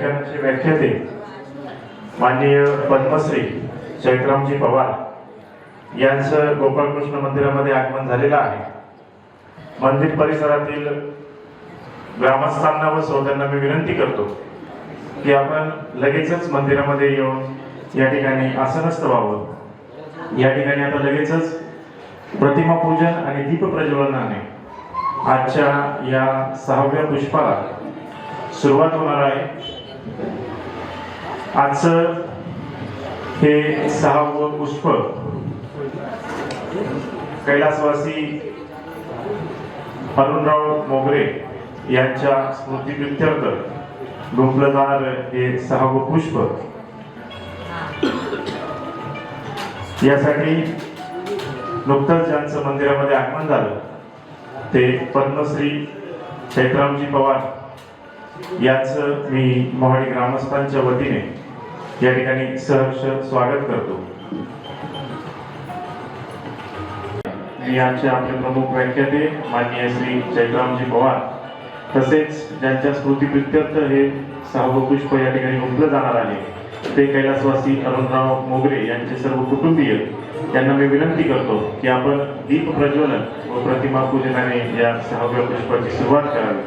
व्याख्यानाचे व्याख्याते माननीय पद्मश्री चैत्रामजी पवार यांचं गोपालकृष्ण मंदिरामध्ये आगमन झालेलं आहे। मंदिर परिसरातील ग्रामस्थांना व श्रोत्यांना मी विनंती करतो की आपण लगेचच मंदिरामध्ये येऊन या ठिकाणी आसनस्थ व्हावं। या ठिकाणी आता लगेचच प्रतिमा पूजन आणि दीप प्रज्वलनाने आजच्या या 6व्या पुष्पाला सुरुवात होणार आहे। आजचं हे 6वं पुष्प कैलासवासी अरुणराव मोगरे यांच्या स्मृतिप्रित्यर्थ गुंफलं जाणारं हे 6वं पुष्प, यासाठी नुकतंच ज्यांचं मंदिरामध्ये आगमन झालं ते पद्मश्री चैत्रामजी पवार यांचं मी मोहाडी ग्रामस्थांच्या वतीने या ठिकाणी सहर्ष स्वागत करतो। मी आजचे आपले प्रमुख व्याख्याते माननीय श्री चैत्रामजी पवार तसेच ज्यांच्या स्मृतिप्रित्यर्थ हे 6वं पुष्प या ठिकाणी गुंफलं जाणार आहे ते कैलासवासी अरुणराव मोगरे यांचे सर्व कुटुंबीय यांना मी विनंती करतो की आपण दीप प्रज्वलन व प्रतिमा पूजनाने या 6व्या पुष्पाची सुरुवात करावी।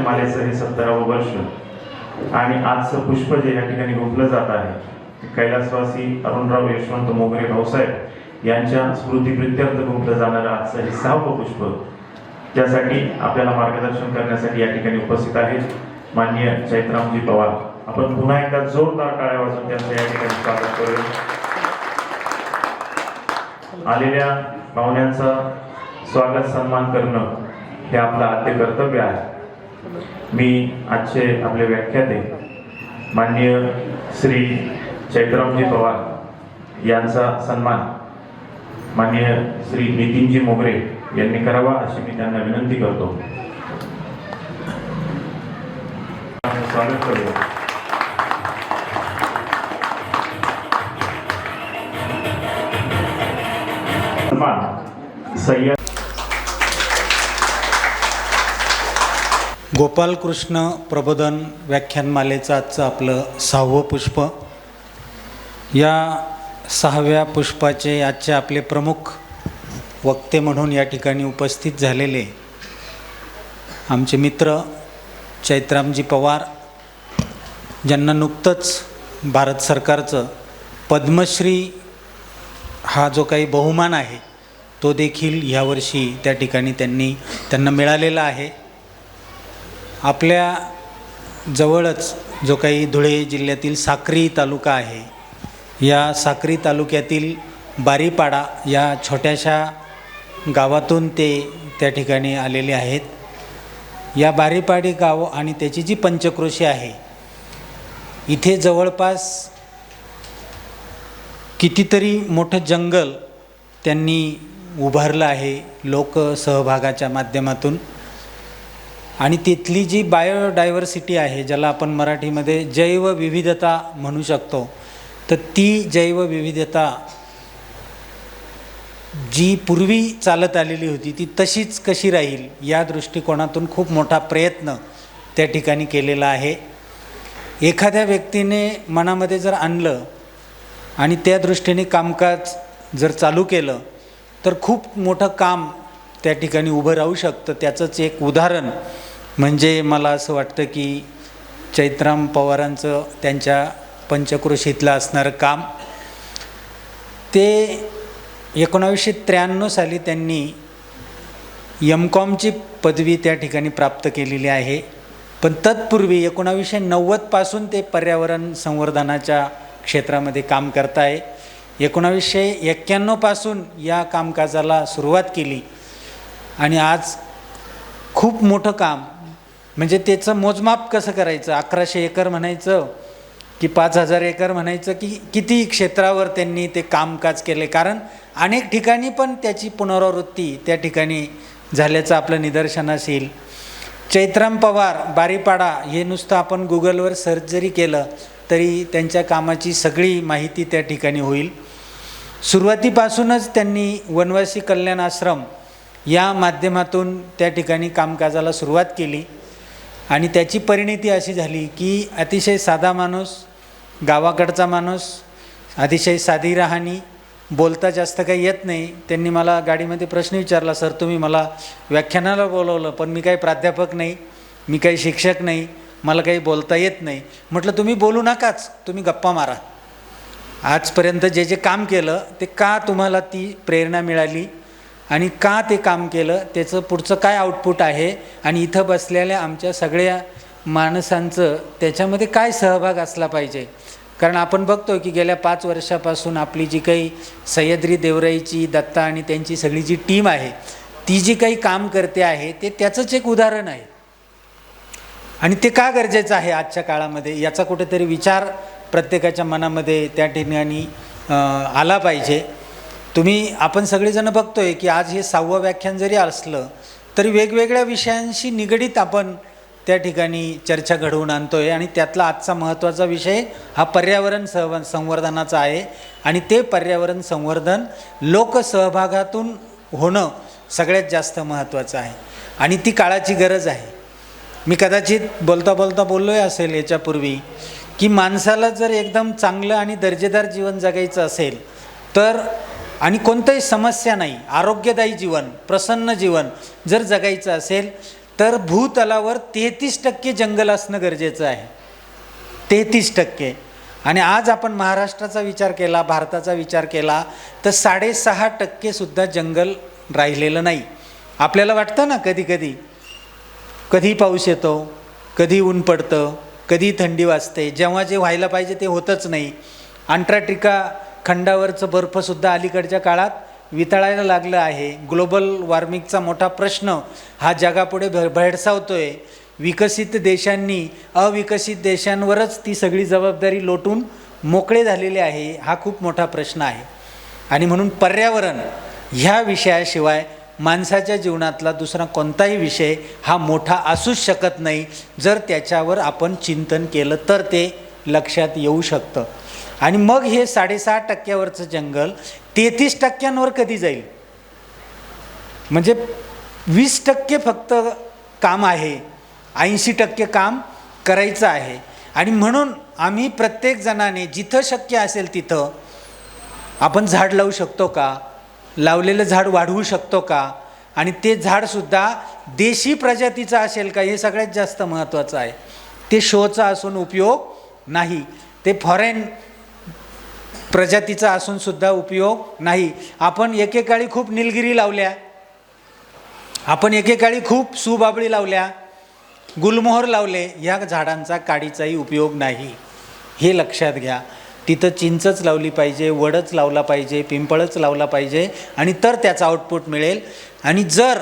मालेचं हे 17वं वर्ष आणि आजचं पुष्प जे या ठिकाणी गुंफलं जात आहे कैलासवासी अरुणराव यशवंत मोगरे भाऊसाहेब यांच्या स्मृतिप्रित्यर्थ गुंफलं जाणारं आजचं हे 6वं पुष्प, त्यासाठी आपल्याला मार्गदर्शन करण्यासाठी या ठिकाणी उपस्थित आहेत माननीय चैत्रामजी पवार। आपण पुन्हा एकदा जोरदार टाळ्या वाजवून त्यांचं या ठिकाणी स्वागत करूया। आलेल्या पाहुण्यांचा स्वागत सन्मान करणं हे आपलं आद्य कर्तव्य आहे। मी आजचे आपले व्याख्याते माननीय श्री चैत्रामजी पवार यांचा सन्मान माननीय श्री नितीनजी मोगरे यांनी करावा अशी मी त्यांना विनंती करतो। स्वागत करूया। सन्मान सय्यद गोपालकृष्ण प्रबोधन व्याख्यानमालेचं आजचं आपलं 6वं पुष्प। या 6व्या पुष्पाचे आजचे आपले प्रमुख वक्ते म्हणून या ठिकाणी उपस्थित झालेले आमचे मित्र चैत्रामजी पवार, ज्यांना नुकतंच भारत सरकारचं पद्मश्री हा जो काही बहुमान आहे तो देखील ह्यावर्षी त्या ठिकाणी त्यांना मिळालेला आहे। आपल्या जवळच जो काही धुळे जिल्ह्यातील साक्री तालुका आहे, या साक्री तालुक्यातील बारीपाडा या छोट्याशा गावातून ते त्या ठिकाणी आलेले आहेत। या बारीपाडी गाव आणि त्याची जी पंचक्रोशी आहे, इथे जवळपास कितीतरी मोठं जंगल त्यांनी उभारलं आहे लोकसहभागाच्या माध्यमातून। आणि तिथली जी बायोडायव्हर्सिटी आहे, ज्याला आपण मराठीमध्ये जैवविविधता म्हणू शकतो, तर ती जैवविविधता जी पूर्वी चालत आलेली होती ती तशीच कशी राहील या दृष्टिकोनातून खूप मोठा प्रयत्न त्या ठिकाणी केलेला आहे। एखाद्या व्यक्तीने मनामध्ये जर आणलं आणि त्या दृष्टीने कामकाज जर चालू केलं तर खूप मोठं काम त्या ठिकाणी उभं राहू शकतं। त्याचंच एक उदाहरण म्हणजे मला असं वाटतं की चैत्राम पवारांचं त्यांच्या पंचक्रोशीतलं असणारं काम, ते 1993 साली त्यांनी MCOMची पदवी त्या ठिकाणी प्राप्त केलेली आहे. पण तत्पूर्वी 1990 पासून ते पर्यावरण संवर्धनाच्या क्षेत्रामध्ये काम करत आहे. 1991 पासून या कामकाजाला सुरुवात केली आणि आज खूप मोठं काम, म्हणजे त्याचं मोजमाप कसं करायचं, 1100 एकर म्हणायचं की 5000 एकर म्हणायचं की किती क्षेत्रावर त्यांनी ते कामकाज केले. कारण अनेक ठिकाणी पण त्याची पुनरावृत्ती त्या ठिकाणी झाल्याचं आपलं निदर्शनास येईल. चैत्राम पवार बारीपाडा हे नुसतं आपण गुगलवर सर्च जरी केलं तरी त्यांच्या कामाची सगळी माहिती त्या ठिकाणी होईल. सुरुवातीपासूनच त्यांनी वनवासी कल्याण आश्रम या माध्यमातून त्या ठिकाणी कामकाजाला सुरुवात केली आणि त्याची परिणती अशी झाली की अतिशय साधा माणूस, गावाकडचा माणूस, अतिशय साधी राहणी, बोलता जास्त काही येत नाही. त्यांनी मला गाडीमध्ये प्रश्न विचारला, सर तुम्ही मला व्याख्यानाला बोलवलं पण मी काही प्राध्यापक नाही, मी काही शिक्षक नाही, मला काही बोलता येत नाही. म्हटलं तुम्ही बोलू नकाच, तुम्ही गप्पा मारा. आजपर्यंत जे जे काम केलं ते का तुम्हाला ती प्रेरणा मिळाली आणि का ते काम केलं, त्याचं पुढचं काय आउटपुट आहे आणि इथं बसलेल्या आमच्या सगळ्या माणसांचं त्याच्यामध्ये काय सहभाग असला पाहिजे. कारण आपण बघतो की गेल्या 5 वर्षापासून आपली जी काही सह्याद्री देवराईची, दत्ता आणि त्यांची सगळी जी टीम आहे ती जी काही काम करते आहे ते त्याचंच एक उदाहरण आहे. आणि ते का गरजेचं आहे आजच्या काळामध्ये याचा कुठेतरी विचार प्रत्येकाच्या मनामध्ये त्या ठिकाणी आला पाहिजे. आपण सगळेजण बघतोय की आज हे 6वं व्याख्यान जरी असलं तरी वेगवेगळ्या विषयांशी निगडीत आपण त्या ठिकाणी चर्चा घडवून आणतोय आणि त्यातला आजचा महत्त्वाचा विषय हा पर्यावरण संवर्धनाचा आहे. आणि ते पर्यावरण संवर्धन लोकसहभागातून होणं सगळ्यात जास्त महत्त्वाचं आहे आणि ती काळाची गरज आहे. मी कदाचित बोलता बोललो असेल याच्यापूर्वी की माणसाला जर एकदम चांगलं आणि दर्जेदार जीवन जगायचं असेल तर आणि कोणत्याही समस्या नाही, आरोग्यदायी जीवन, प्रसन्न जीवन जर जगायचं असेल तर भूतलावर 33% जंगल असणं गरजेचं आहे. 33%. आणि आज आपण महाराष्ट्राचा विचार केला, भारताचा विचार केला तर 6.5% सुद्धा जंगल राहिलेलं नाही. आपल्याला वाटतं ना कधी पाऊस येतो, कधी ऊन पडतं, कधी थंडी वाजते, जेव्हा जे व्हायला पाहिजे ते होतच नाही. अंटार्क्टिका खंडावरचं बर्फसुद्धा अलीकडच्या काळात वितळायला लागलं आहे. ग्लोबल वॉर्मिंगचा मोठा प्रश्न हा जगापुढे भेडसावतोय. विकसित देशांनी अविकसित देशांवरच ती सगळी जबाबदारी लोटून मोकळे झालेले आहे. हा खूप मोठा प्रश्न आहे. आणि म्हणून पर्यावरण ह्या विषयाशिवाय माणसाच्या जीवनातला दुसरा कोणताही विषय हा मोठा असूच शकत नाही. जर त्याच्यावर आपण चिंतन केलं तर ते लक्षात येऊ शकतं. आणि मग हे 6.5% जंगल 33% कधी जाईल? म्हणजे 20% फक्त काम आहे, 80% काम करायचं आहे. आणि म्हणून आम्ही प्रत्येक जणाने जिथं शक्य असेल तिथं आपण झाड लावू शकतो का, लावलेलं झाड वाढवू शकतो का, आणि ते झाडसुद्धा देशी प्रजातीचं असेल का, हे सगळ्यात जास्त महत्त्वाचं आहे. ते शोचा असून उपयोग नाही, ते फॉरेन प्रजातीचा असूनसुद्धा उपयोग नाही. आपण एकेकाळी खूप निलगिरी लावल्या, आपण एकेकाळी खूप सुबाबळी लावल्या, गुलमोहर लावले, ह्या झाडांचा काडीचाही उपयोग नाही. हे लक्षात घ्या. तिथं चिंचच लावली पाहिजे, वडच लावला पाहिजे, पिंपळच लावला पाहिजे आणि तर त्याचा आउटपुट मिळेल. आणि जर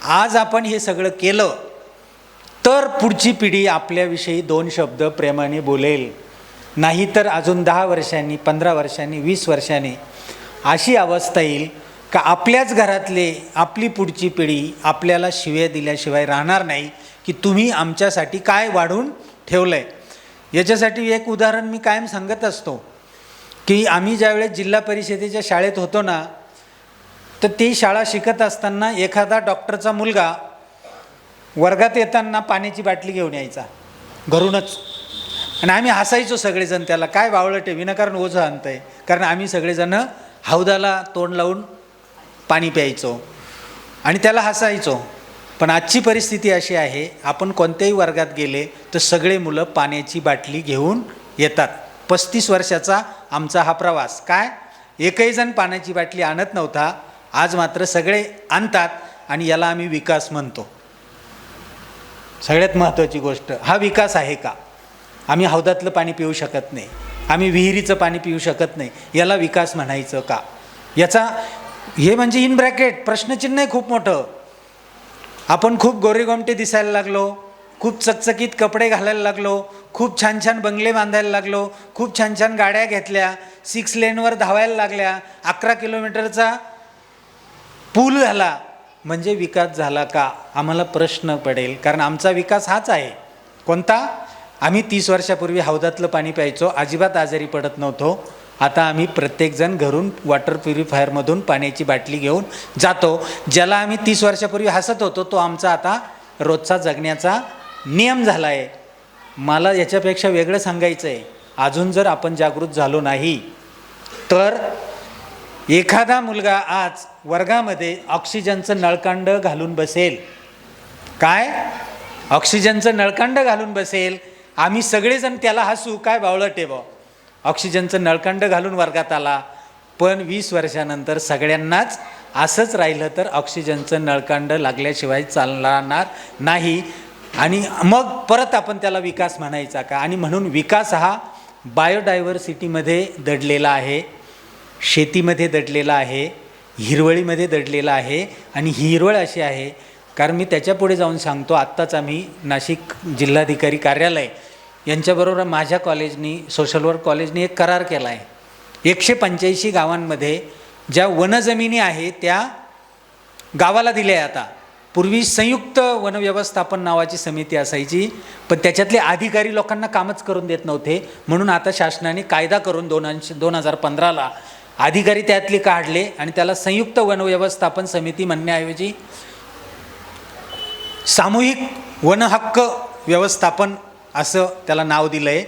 आज आपण हे सगळं केलं तर पुढची पिढी आपल्याविषयी 2 शब्द प्रेमाने बोलेल. नाही तर अजून 10 वर्षांनी, 15 वर्षांनी, 20 वर्षांनी अशी अवस्था येईल का आपल्याच घरातले, आपली पुढची पिढी आपल्याला शिव्या दिल्याशिवाय राहणार नाही की तुम्ही आमच्यासाठी काय वाढून ठेवलं आहे. याच्यासाठी एक उदाहरण मी कायम सांगत असतो की आम्ही ज्यावेळेस जिल्हा परिषदेच्या शाळेत होतो ना, तर ती शाळा शिकत असताना एखादा डॉक्टरचा मुलगा वर्गात येताना पाण्याची बाटली घेऊन यायचा घरूनच. आणि आम्ही हसायचो सगळेजण त्याला, काय बावळट आहे, विनाकारण ओझं आणतं आहे. कारण आम्ही सगळेजण हौदाला तोंड लावून पाणी प्यायचो आणि त्याला हसायचो. पण आजची परिस्थिती अशी आहे, आपण कोणत्याही वर्गात गेले तर सगळे मुलं पाण्याची बाटली घेऊन येतात. 35 वर्षाचा आमचा हा प्रवास. काय एकही जण पाण्याची बाटली आणत नव्हता, आज मात्र सगळे आणतात आणि याला आम्ही विकास म्हणतो. सगळ्यात महत्त्वाची गोष्ट, हा विकास आहे का? आम्ही हौदातलं पाणी पिऊ शकत नाही, आम्ही विहिरीचं पाणी पिऊ शकत नाही, याला विकास म्हणायचं का? याचा हे म्हणजे इन ब्रॅकेट प्रश्नचिन्ह आहे खूप मोठं. आपण खूप गोरेगोमटे दिसायला लागलो, खूप चकचकीत कपडे घालायला लागलो, खूप छान छान बंगले बांधायला लागलो, खूप छान छान गाड्या घेतल्या, 6 लेनवर धावायला लागल्या, 11 किलोमीटरचा पूल झाला, म्हणजे विकास झाला का? आम्हाला प्रश्न पडेल. कारण आमचा विकास हाच आहे. कोणता? आम्ही 30 वर्षापूर्वी हौदातलं पाणी प्यायचो, अजिबात आजारी पडत नव्हतो. आता आम्ही प्रत्येकजण घरून वॉटर प्युरिफायरमधून पाण्याची बाटली घेऊन जातो. ज्याला आम्ही 30 वर्षापूर्वी हसत होतो, तो आमचा आता रोजचा जगण्याचा नियम झाला आहे. मला याच्यापेक्षा वेगळं सांगायचं आहे, अजून जर आपण जागृत झालो नाही तर एखादा मुलगा आज वर्गामध्ये ऑक्सिजनचं नळकांड घालून बसेल. काय? ऑक्सिजनचं नळकांड घालून बसेल. आम्ही सगळेजण त्याला हसू, काय बावळट आहे बा, ऑक्सिजनचं नळकांड घालून वर्गात आला. पण 20 वर्षानंतर सगळ्यांनाच असंच राहिलं तर ऑक्सिजनचं नळकांड लागल्याशिवाय चालणार नाही. आणि मग परत आपण त्याला विकास म्हणायचा का? आणि म्हणून विकास हा बायोडायव्हर्सिटीमध्ये दडलेला आहे, शेतीमध्ये दडलेला आहे, हिरवळीमध्ये दडलेला आहे. आणि ही हिरवळ अशी आहे, कारण मी त्याच्यापुढे जाऊन सांगतो. आत्ताच आम्ही नाशिक जिल्हाधिकारी कार्यालय यांच्याबरोबर माझ्या कॉलेजनी, सोशल वर्क कॉलेजनी एक करार केला आहे. 185 गावांमध्ये ज्या वनजमिनी आहे त्या गावाला दिल्या आहे. आता पूर्वी संयुक्त वनव्यवस्थापन नावाची समिती असायची, पण त्याच्यातले अधिकारी लोकांना कामच करून देत नव्हते. म्हणून आता शासनाने कायदा करून 2015ला अधिकारी त्यातले काढले आणि त्याला संयुक्त वनव्यवस्थापन समिती म्हणण्याऐवजी सामूहिक वनहक्क व्यवस्थापन असं त्याला नाव दिलं आहे.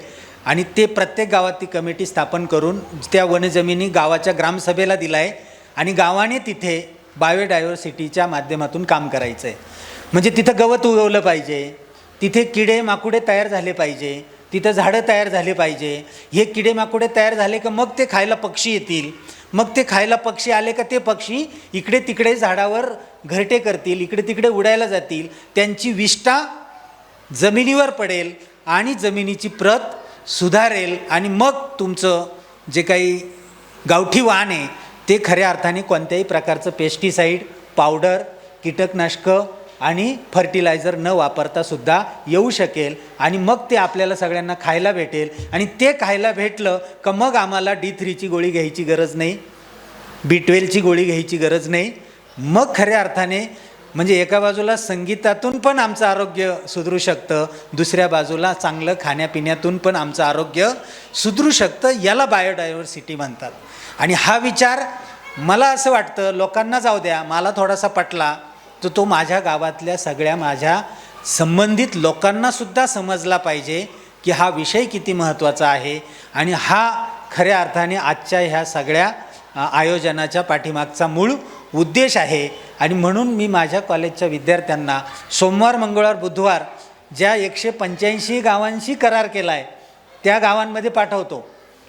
आणि ते प्रत्येक गावात ती कमिटी स्थापन करून त्या वनजमिनी गावाच्या ग्रामसभेला दिला आहे आणि गावाने तिथे बायोडायव्हर्सिटीच्या माध्यमातून काम करायचं आहे. म्हणजे तिथं गवत उगवलं पाहिजे, तिथे किडे माकुडे तयार झाले पाहिजे, तिथं झाडं तयार झाले पाहिजे. हे किडे माकुडे तयार झाले का मग ते खायला पक्षी येतील, मग ते खायला पक्षी आले का ते पक्षी इकडे तिकडे झाडावर घरटे करतील, इकडे तिकडे उडायला जातील, त्यांची विष्ठा जमिनीवर पडेल आणि जमिनीची प्रत सुधारेल. आणि मग तुमचं जे काही गावठी वाण आहे ते खऱ्या अर्थाने कोणत्याही प्रकारचं पेस्टिसाईड, पावडर, कीटकनाशकं आणि फर्टिलायझर न वापरता सुद्धा येऊ शकेल. आणि मग ते आपल्याला सगळ्यांना खायला भेटेल. आणि ते खायला भेटलं का मग आम्हाला D3ची गोळी घ्यायची गरज नाही, B12ची गोळी घ्यायची गरज नाही. मग खऱ्या अर्थाने म्हणजे एका बाजूला संगीतातून पण आमचं आरोग्य सुधरू शकतं, दुसऱ्या बाजूला चांगलं खाण्यापिण्यातून पण आमचं आरोग्य सुधरू शकतं. याला बायोडायव्हर्सिटी म्हणतात. आणि हा विचार मला असं वाटतं लोकांना जाऊ द्या, मला थोडासा पटला तर तो माझ्या गावातल्या सगळ्या माझ्या संबंधित लोकांनासुद्धा समजला पाहिजे की हा विषय किती महत्त्वाचा आहे. आणि हा खऱ्या अर्थाने आजच्या ह्या सगळ्या आयोजनाच्या पाठीमागचा मूळ उद्देश आहे. आणि म्हणून मी माझ्या कॉलेजच्या विद्यार्थ्यांना सोमवार, मंगळवार, बुधवार ज्या 185 गावांशी करार केला आहे त्या गावांमध्ये पाठवतो.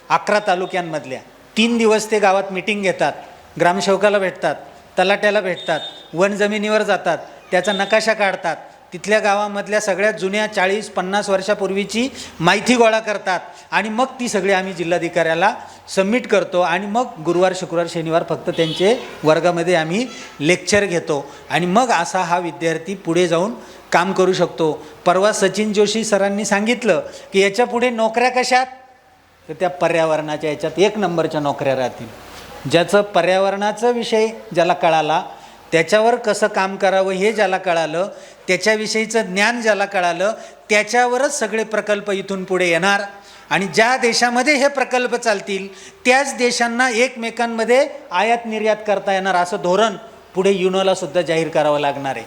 11 तालुक्यांमधल्या 3 दिवस ते गावात मिटिंग घेतात, ग्रामसेवकाला भेटतात, तलाट्याला भेटतात, वन जमिनीवर जातात, त्याचा नकाशा काढतात, तिथल्या गावामधल्या सगळ्यात जुन्या 40-50 वर्षापूर्वीची माहिती गोळा करतात. आणि मग ती सगळी आम्ही जिल्हाधिकाऱ्याला सबमिट करतो. आणि मग गुरुवार, शुक्रवार, शनिवार फक्त त्यांचे वर्गामध्ये आम्ही लेक्चर घेतो. आणि मग असा हा विद्यार्थी पुढे जाऊन काम करू शकतो. परवा सचिन जोशी सरांनी सांगितलं की याच्या पुढे नोकऱ्या कशात, तर त्या पर्यावरणाच्या याच्यात 1 नंबरच्या नोकऱ्या राहतील. ज्याचं पर्यावरणाचा विषय ज्याला कळाला, त्याच्यावर कसं काम करावं हे ज्याला कळालं, त्याच्याविषयीचं ज्ञान ज्याला कळालं, त्याच्यावरच सगळे प्रकल्प इथून पुढे येणार. आणि ज्या देशामध्ये हे प्रकल्प चालतील त्याच देशांना एकमेकांमध्ये आयात निर्यात करता येणार असं धोरण पुढे युनोला सुद्धा जाहीर करावं लागणार आहे.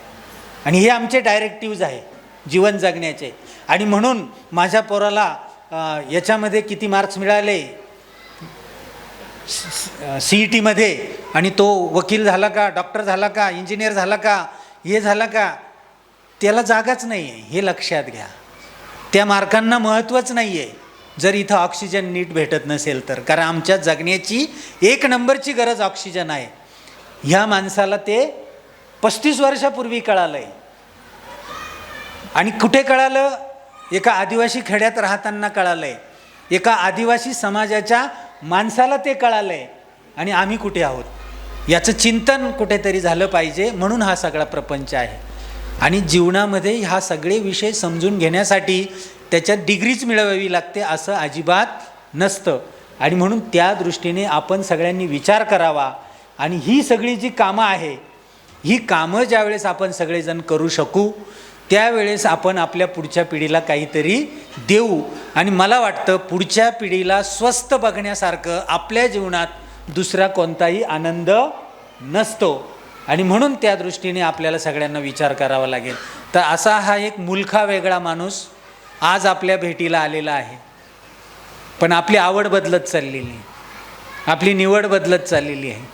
आणि हे आमचे डायरेक्टिव्ज आहे जीवन जगण्याचे. आणि म्हणून माझ्या पोराला याच्यामध्ये किती मार्क्स मिळाले CETमध्ये, आणि तो वकील झाला का, डॉक्टर झाला का, इंजिनियर झाला का, हे झाला का, त्याला जागाच नाही आहे, हे लक्षात घ्या. त्या मार्कांना महत्त्वच नाही आहे जर इथं ऑक्सिजन नीट भेटत नसेल तर. कारण आमच्या जगण्याची 1 नंबरची गरज ऑक्सिजन आहे. ह्या माणसाला ते 35 वर्षापूर्वी कळालं आहे. आणि कुठे कळालं? एका आदिवासी खेड्यात राहताना कळालं आहे. एका आदिवासी समाजाच्या माणसाला ते कळालं आहे. आणि आम्ही कुठे आहोत याचं चिंतन कुठेतरी झालं पाहिजे. म्हणून हा सगळा प्रपंच आहे. आणि जीवनामध्ये हा सगळे विषय समजून घेण्यासाठी त्याच्यात डिग्रीच मिळवावी लागते असं अजिबात नसतं. आणि म्हणून त्या दृष्टीने आपण सगळ्यांनी विचार करावा. आणि ही सगळी जी कामं आहे, ही कामं ज्यावेळेस आपण सगळेजण करू शकू त्यावेळेस आपण आपल्या पुढच्या पिढीला काहीतरी देऊ. आणि मला वाटतं पुढच्या पिढीला स्वस्थ बघण्यासारखं आपल्या जीवनात दुसरा कोणताही आनंद नसतो. आणि म्हणून त्या दृष्टीने आपल्याला सगळ्यांना विचार करावा लागेल. तर असा हा एक मुलखा वेगळा माणूस आज आपल्या भेटीला आलेला आहे. पण आपली आवड बदलत चाललेली आहे, आपली निवड बदलत चाललेली आहे.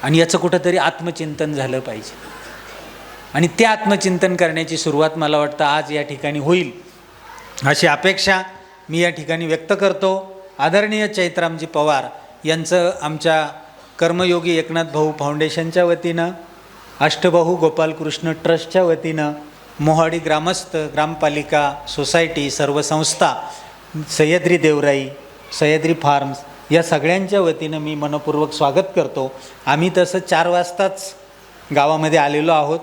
आणि याचं कुठंतरी आत्मचिंतन झालं पाहिजे. आणि ते आत्मचिंतन करण्याची सुरुवात मला वाटतं आज या ठिकाणी होईल अशी अपेक्षा मी या ठिकाणी व्यक्त करतो. आदरणीय चैत्रामजी पवार यांचं आमच्या कर्मयोगी एकनाथ भाऊ फाउंडेशनच्या वतीनं, अष्टबाहू गोपालकृष्ण ट्रस्टच्या वतीनं, मोहाडी ग्रामस्थ, ग्रामपालिका, सोसायटी, सर्व संस्था, सह्याद्री देवराई, सह्याद्री फार्म्स या सगळ्यांच्या वतीनं मी मनपूर्वक स्वागत करतो. आम्ही तसं 4 वाजताच गावामध्ये आलेलो आहोत.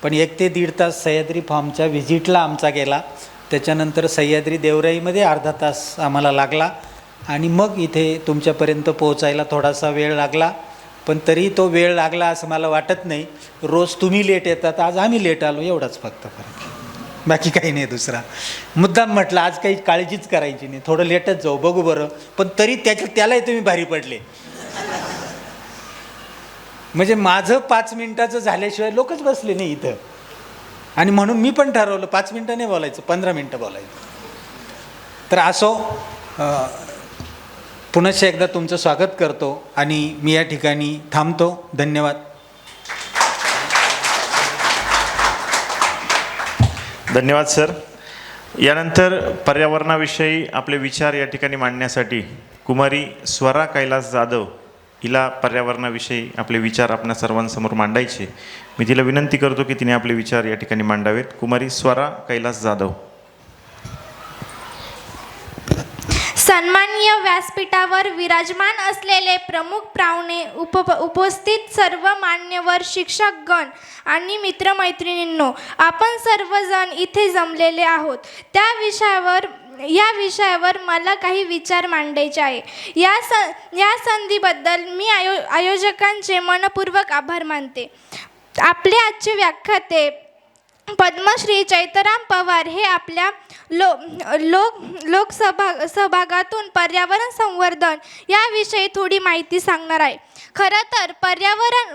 पण 1 ते 1.5 तास सह्याद्री फार्मच्या व्हिजिटला आमचा गेला. त्याच्यानंतर सह्याद्री देवराईमध्ये अर्धा तास आम्हाला लागला. आणि मग इथे तुमच्यापर्यंत पोहोचायला थोडासा वेळ लागला. पण तरी तो वेळ लागला असं मला वाटत नाही. रोज तुम्ही लेट येतात, आज आम्ही लेट आलो, एवढाच फक्त फरक, बाकी काही नाही दुसरा. मुद्दाम म्हटलं आज काही काळजीच करायची नाही, थोडं लेटच जाऊ, बघू बरं. पण तरी त्यालाही तुम्ही भारी पडले. म्हणजे माझं 5 मिनिटाचं झाल्याशिवाय लोकच बसले नाही इथं. आणि म्हणून मी पण ठरवलं 5 मिनटं नाही बोलायचं, 15 मिनटं बोलायचं. तर असो, पुनश्च एकदा तुमचं स्वागत करतो आणि मी या ठिकाणी थांबतो. धन्यवाद. धन्यवाद सर. यानंतर पर्यावरणाविषयी आपले विचार या ठिकाणी मांडण्यासाठी कुमारी स्वरा कैलास जाधव हिला पर्यावरणाविषयी आपले विचार आपल्या सर्वांसमोर मांडायचे. मी तिला विनंती करतो की तिने आपले विचार या ठिकाणी मांडावेत. कुमारी स्वरा कैलास जाधव. सन्माननीय व्यासपीठावर विराजमान असलेले प्रमुख पाहुणे, उपस्थित सर्व मान्यवर शिक्षकगण आणि मित्रमैत्रिणींनो, आपण सर्वजण इथे जमलेले आहोत. या विषयावर मला काही विचार मांडायचे आहे. या संधीबद्दल मी आयोजकांचे मनपूर्वक आभार मानते. आपले आजचे व्याख्याते पद्मश्री चैत्राम पवार हे आपल्या सहभागातून पर्यावरण संवर्धन याविषयी थोडी माहिती सांगणार आहे. खरं तर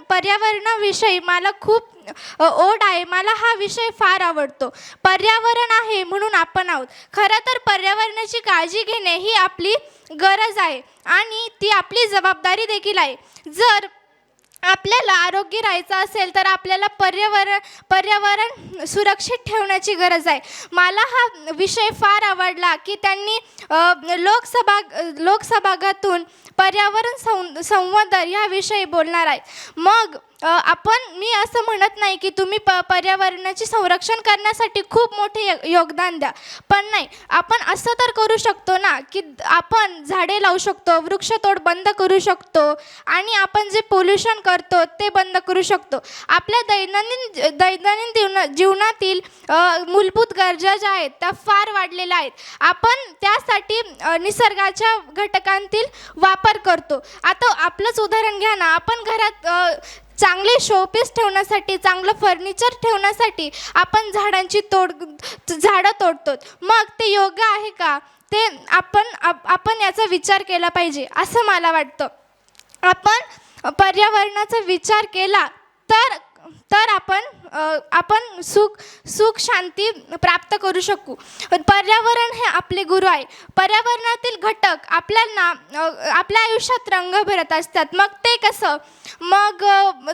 पर्यावरणाविषयी मला खूप ओढ आहे. मला हा विषय फार आवडतो. पर्यावरण आहे म्हणून आपण आहोत. खरं तर पर्यावरणाची काळजी घेणे ही आपली गरज आहे आणि ती आपली जबाबदारी देखील आहे. जर आपल्याला आरोग्य राहायचं असेल तर आपल्याला पर्यावरण सुरक्षित ठेवण्याची गरज आहे. मला हा विषय फार आवडला की त्यांनी लोकसभागातून पर्यावरण संवर्धन याविषयी बोलणार आहे. मग मी असं म्हणत नाही की तुम्ही पर्यावरणाचे संरक्षण करण्यासाठी खूप मोठे योगदान द्या, पण नाही, आपण असं तर करू शकतो ना की आपण झाडे लावू शकतो, वृक्षतोड बंद करू शकतो आणि आपण जे पोल्युशन करतो ते बंद करू शकतो. आपल्या दैनंदिन जीवनातील मूलभूत गरजा ज्या आहेत त्या फार वाढलेल्या आहेत. आपण त्यासाठी निसर्गाच्या घटकांतील वापर करतो. आता आपलंच उदाहरण घ्या ना, आपण घरात चांगले शोपीस ठेवण्यासाठी, चांगलं फर्निचर ठेवण्यासाठी आपण झाडं तोडतो. मग ते योग्य आहे का? ते आपण याचा विचार केला पाहिजे असं मला वाटतं. आपण पर्यावरणाचा विचार केला तर आपण सुख शांती प्राप्त करू शकू. पर्यावरण हे आपले गुरु आहे. पर्यावरणातील घटक आपल्या आयुष्यात रंग भरत असतात. मग ते कसं? मग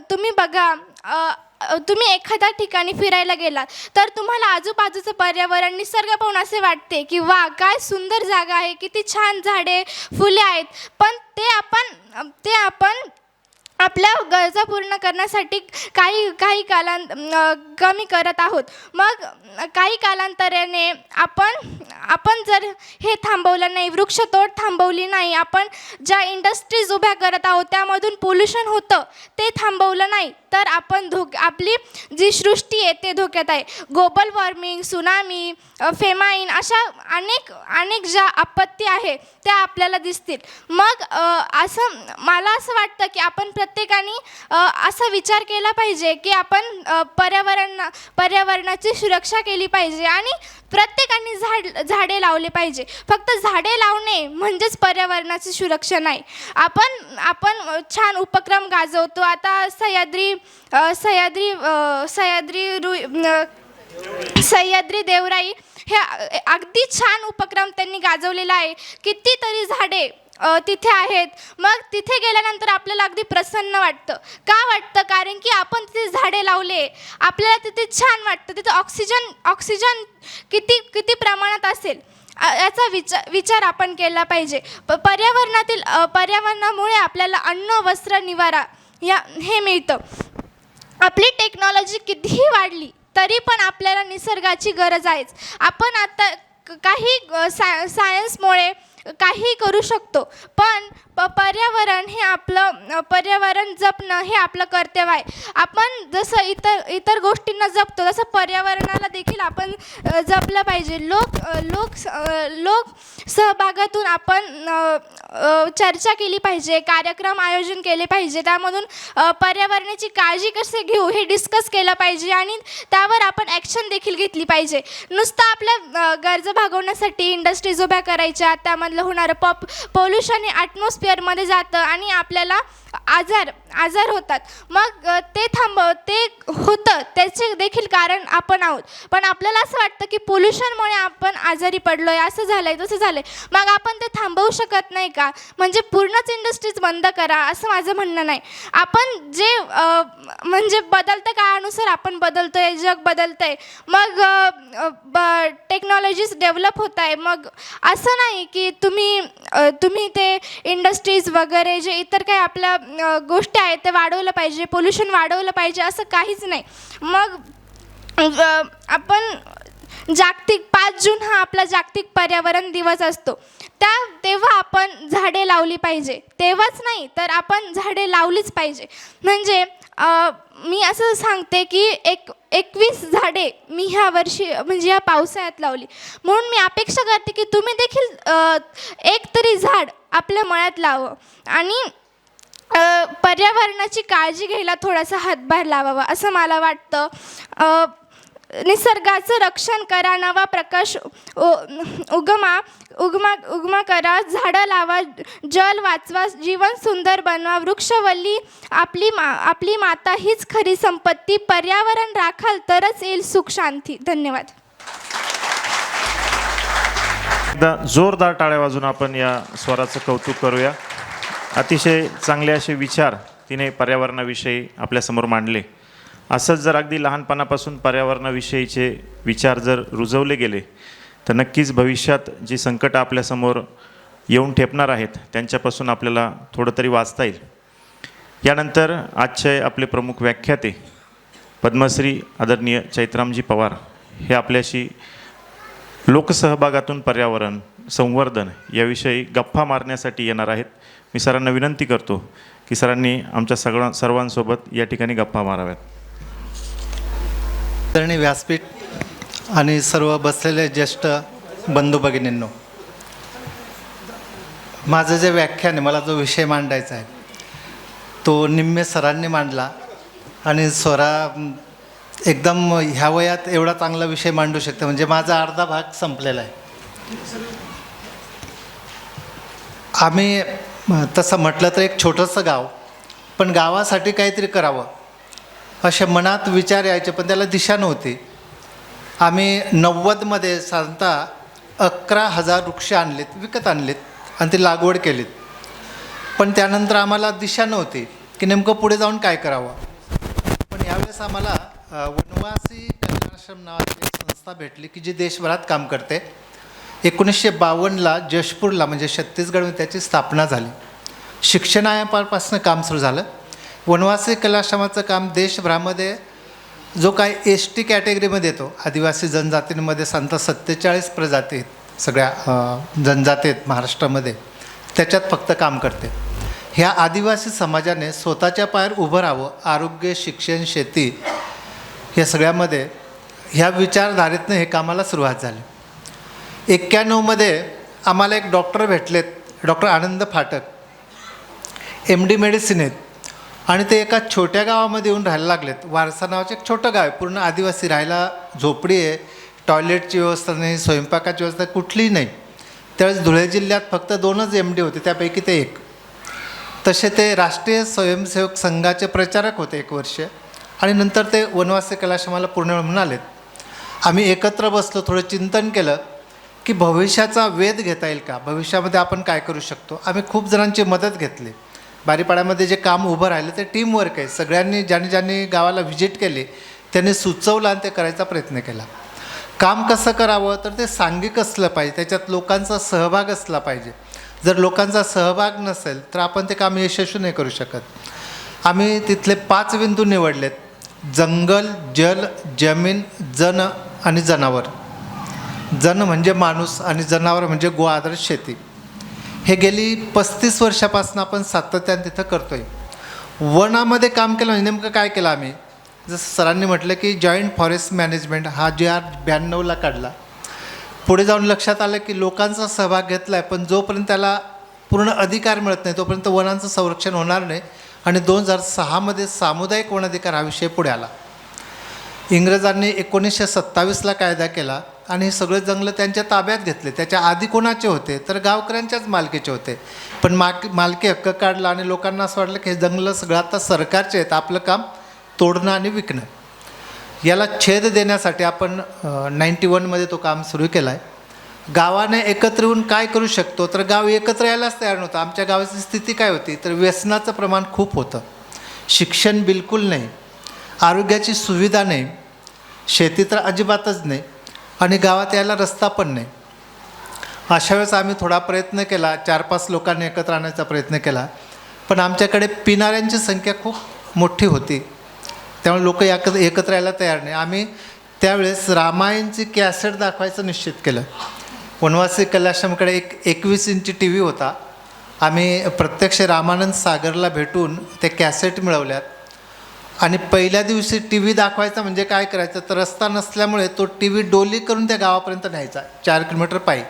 तुम्ही बघा, तुम्ही एखाद्या ठिकाणी फिरायला गेलात तर तुम्हाला आजूबाजूचं पर्यावरण निसर्ग पाहून असे वाटते की वा काय सुंदर जागा आहे, किती छान झाडे फुले आहेत. पण ते आपण आपल्या गरजा पूर्ण करण्यासाठी काही कमी करत आहोत. मग काही कालांतराने आपण जर हे थांबवलं नाही, वृक्षतोड थांबवली नाही, आपण ज्या इंडस्ट्रीज उभ्या करत आहोत त्यामधून पोल्युशन होतं ते थांबवलं नाही तर आपण आपली जी सृष्टी आहे ते धोक्यात आहे. ग्लोबल वॉर्मिंग, सुनामी, फेमाईन अशा अनेक ज्या आपत्ती आहे त्या आपल्याला दिसतील. मग मला असं वाटतं की आपण प्रत्येकाने असा विचार केला पाहिजे की आपण पर्यावरणाची सुरक्षा केली पाहिजे आणि प्रत्येकाने झाडे लावले पाहिजे. फक्त झाडे लावणे म्हणजेच पर्यावरणाची सुरक्षा नाही. आपण छान उपक्रम गाजवतो. आता सह्याद्री देवराई हे अगदी छान उपक्रम त्यांनी गाजवलेला आहे. कितीतरी झाडे तिथे आहेत. मग तिथे गेल्यानंतर आपल्याला अगदी प्रसन्न वाटतं. का वाटतं? कारण की आपण तिथे झाडे लावले, आपल्याला तिथे छान वाटतं. तिथे ऑक्सिजन किती प्रमाणात असेल याचा विचार आपण केला पाहिजे. पर्यावरणामुळे आपल्याला अन्न, वस्त्र, निवारा हे मिळतं. आपली टेक्नॉलॉजी कितीही वाढली तरी पण आपल्याला निसर्गाची गरज आहेच. आपण आता काही सायन्समुळे काही करू शकतो, पण पर्यावरण जपणं हे आपलं कर्तव्य आहे. आपण जसं इतर गोष्टींना जपतो तसं पर्यावरणाला देखील आपण जपलं पाहिजे. लोक सहभागातून आपण चर्चा केली पाहिजे, कार्यक्रम आयोजन केले पाहिजे. त्यामधून पर्यावरणाची काळजी कसे घेऊ हे डिस्कस केलं पाहिजे आणि त्यावर आपण ॲक्शन देखील घेतली पाहिजे. नुसतं आपल्या गरजा भागवण्यासाठी इंडस्ट्रीज उभ्या करायच्या, त्यामधलं होणारं पोल्युशन हे ॲटमॉस्फिअरमध्ये जातं आणि आपल्याला आजार होतात. मग ते होतं त्याचे देखील कारण आपण आहोत. पण आपल्याला असं वाटतं की पोल्युशनमुळे आपण आजारी पडलो आहे, असं झालं आहे, तसं झालं आहे. मग आपण ते थांबवू शकत नाही का? म्हणजे पूर्णच इंडस्ट्रीज बंद करा असं माझं म्हणणं नाही. आपण जे म्हणजे बदलत्या काळानुसार आपण बदलतो आहे, जग बदलतं आहे. मग टेक्नॉलॉजीज डेव्हलप होत आहे. मग असं नाही की तुम्ही ते इंडस्ट्रीज वगैरे जे इतर काही आपल्या गोष्टी आहेत ते वाढवलं पाहिजे, पोल्युशन वाढवलं पाहिजे असं काहीच नाही. मग आपण 5 जून हा आपला जागतिक पर्यावरण दिवस असतो. तेव्हा आपण झाडे लावली पाहिजे. तेव्हाच नाही तर आपण झाडे लावलीच पाहिजे. म्हणजे मी असं सांगते की 21 झाडे मी ह्या वर्षी म्हणजे ह्या पावसाळ्यात लावली. म्हणून मी अपेक्षा करते की तुम्ही देखील एक तरी झाड आपल्या मळ्यात लावावं आणि पर्यावरणाची काळजी घ्यायला थोडासा हातभार लावावा असं मला वाटतं. निसर्गाचं रक्षण करा, नवा प्रकाश उगमा करा, झाडं लावा, जल वाचवा, जीवन सुंदर बनवा, वृक्षवल्ली आपली माता हीच खरी संपत्ती. पर्यावरण राखाल तरच येईल सुख शांती. धन्यवाद. एकदा जोरदार टाळ्या वाजून आपण या स्वराचं कौतुक करूया. अतिशय चांगले असे विचार तिने पर्यावरणाविषयी आपल्यासमोर मांडले. असंच जर अगदी लहानपणापासून पर्यावरणाविषयीचे विचार जर रुजवले गेले तर नक्कीच भविष्यात जी संकटं आपल्यासमोर येऊन ठेपणार आहेत त्यांच्यापासून आपल्याला थोडं तरी वाचता येईल. यानंतर आजचे आपले प्रमुख व्याख्याते पद्मश्री आदरणीय चैत्रामजी पवार हे आपल्याशी लोकसहभागातून पर्यावरण संवर्धन याविषयी गप्पा मारण्यासाठी येणार आहेत. मी सरांना विनंती करतो की सरांनी आमच्या सर्वांसोबत या ठिकाणी गप्पा माराव्यात. आदरणीय व्यासपीठ आणि सर्व बसलेले ज्येष्ठ बंधू भगिनींनो, माझं जे व्याख्यान आहे, मला जो विषय मांडायचा आहे तो निम्मे सरांनी मांडला आणि स्वरा एकदम ह्या वयात एवढा चांगला विषय मांडू शकते म्हणजे माझा अर्धा भाग संपलेला आहे. आम्ही तसं म्हटलं तर एक छोटंसं गाव, पण गावासाठी काहीतरी करावं असे मनात विचार यायचे, पण त्याला दिशा नव्हती. आम्ही 90मध्ये साधारणतः 11,000 वृक्ष विकत आणलेत आणि ती लागवड केलीत. पण त्यानंतर आम्हाला दिशा नव्हती की नेमकं पुढे जाऊन काय करावं. पण यावेळी त्यावेळेस आम्हाला वनवासी कल्याणाश्रम नावाची एक संस्था भेटली की जी देशभरात काम करते. 1952ला जशपूरला म्हणजे छत्तीसगडमध्ये त्याची स्थापना झाली. शिक्षणापासून काम सुरू झालं. वनवासी कलाश्रमाचं काम देशभरामध्ये जो काय ST कॅटेगरीमध्ये येतो, आदिवासी जनजातींमध्ये 47 प्रजाती आहेत, सगळ्या जनजाती आहेत महाराष्ट्रामध्ये, त्याच्यात फक्त काम करते. ह्या आदिवासी समाजाने स्वतःच्या पायावर उभं राहावं, आरोग्य, शिक्षण, शेती या सगळ्यामध्ये ह्या विचारधारेतनं हे कामाला सुरुवात झाली. 91मध्ये आम्हाला एक डॉक्टर भेटलेत, डॉक्टर आनंद फाटक, MD मेडिसिन आहेत, आणि ते एका छोट्या गावामध्ये येऊन राहायला लागलेत. वारसा नावाचं एक छोटं गाव आहे, पूर्ण आदिवासी, राहायला झोपडी आहे, टॉयलेटची व्यवस्था नाही, स्वयंपाकाची व्यवस्था कुठलीही नाही. त्यावेळेस धुळे जिल्ह्यात फक्त 2च MD होते, त्यापैकी ते एक. तसे ते राष्ट्रीय स्वयंसेवक संघाचे प्रचारक होते 1 वर्ष, आणि नंतर ते वनवासी कलाश्रमाला पूर्ण म्हणून आलेत. आम्ही एकत्र बसलो, थोडं चिंतन केलं की भविष्याचा वेध घेता येईल का, भविष्यामध्ये आपण काय करू शकतो. आम्ही खूप जणांची मदत घेतली. बारीपाड्यामध्ये जे काम उभं राहिलं ते टीमवर्क आहे. सगळ्यांनी ज्यांनी गावाला व्हिजिट केली त्यांनी सुचवलं आणि ते करायचा प्रयत्न केला. काम कसं करावं तर ते सांघिक असलं पाहिजे, त्याच्यात लोकांचा सहभाग असला पाहिजे. जर लोकांचा सहभाग नसेल तर आपण ते काम यशस्वी नाही करू शकत. आम्ही तिथले 5 बिंदू निवडलेत: जंगल, जल, जमीन, जन आणि जनावर. जन म्हणजे माणूस आणि जनावर म्हणजे गोआधारित शेती. हे गेली 35 वर्षापासून आपण सातत्याने तिथं करतो आहे. वनामध्ये काम केलं म्हणजे नेमकं काय केलं आम्ही, जसं सरांनी म्हटलं की जॉईंट फॉरेस्ट मॅनेजमेंट हा JR 92ला काढला. पुढे जाऊन लक्षात आलं की लोकांचा सहभाग घेतला आहे, पण जोपर्यंत त्याला पूर्ण अधिकार मिळत नाही तोपर्यंत वनांचं संरक्षण होणार नाही. आणि 2006मध्ये सामुदायिक वन अधिकार हा विषय पुढे आला. इंग्रजांनी 1927ला कायदा केला आणि हे सगळे जंगलं त्यांच्या ताब्यात घेतले. त्याच्या आधी कोणाचे होते तर गावकऱ्यांच्याच मालकीचे होते, पण मालकी हक्क काढला आणि लोकांना असं वाटलं की हे जंगलं सगळं आता सरकारचे आहेत, आपलं काम तोडणं आणि विकणं. याला छेद देण्यासाठी आपण 91मध्ये तो काम सुरू केला आहे. गावाने एकत्र येऊन काय करू शकतो तर गाव एकत्र यायलाच तयार नव्हतं. आमच्या गावाची स्थिती काय होती तर व्यसनाचं प्रमाण खूप होतं, शिक्षण बिलकुल नाही, आरोग्याची सुविधा नाही, शेती तर अजिबातच नाही, आणि गावात यायला रस्ता पण नाही. अशा वेळेस आम्ही थोडा प्रयत्न केला, 4-5 लोकांनी एकत्र आणायचा प्रयत्न केला, पण आमच्याकडे पिणाऱ्यांची संख्या खूप मोठी होती, त्यामुळे लोक एकत्र यायला तयार नाही. आम्ही त्यावेळेस रामायणची कॅसेट दाखवायचं निश्चित केलं. वनवासी कलाश्रमकडे एक 21 इंची TV होता. आम्ही प्रत्यक्ष रामानंद सागरला भेटून ते कॅसेट मिळवल्यात, आणि पहिल्या दिवशी TV दाखवायचा म्हणजे काय करायचं तर रस्ता नसल्यामुळे तो TV डोली करून त्या गावापर्यंत न्यायचा 4 किलोमीटर पायी,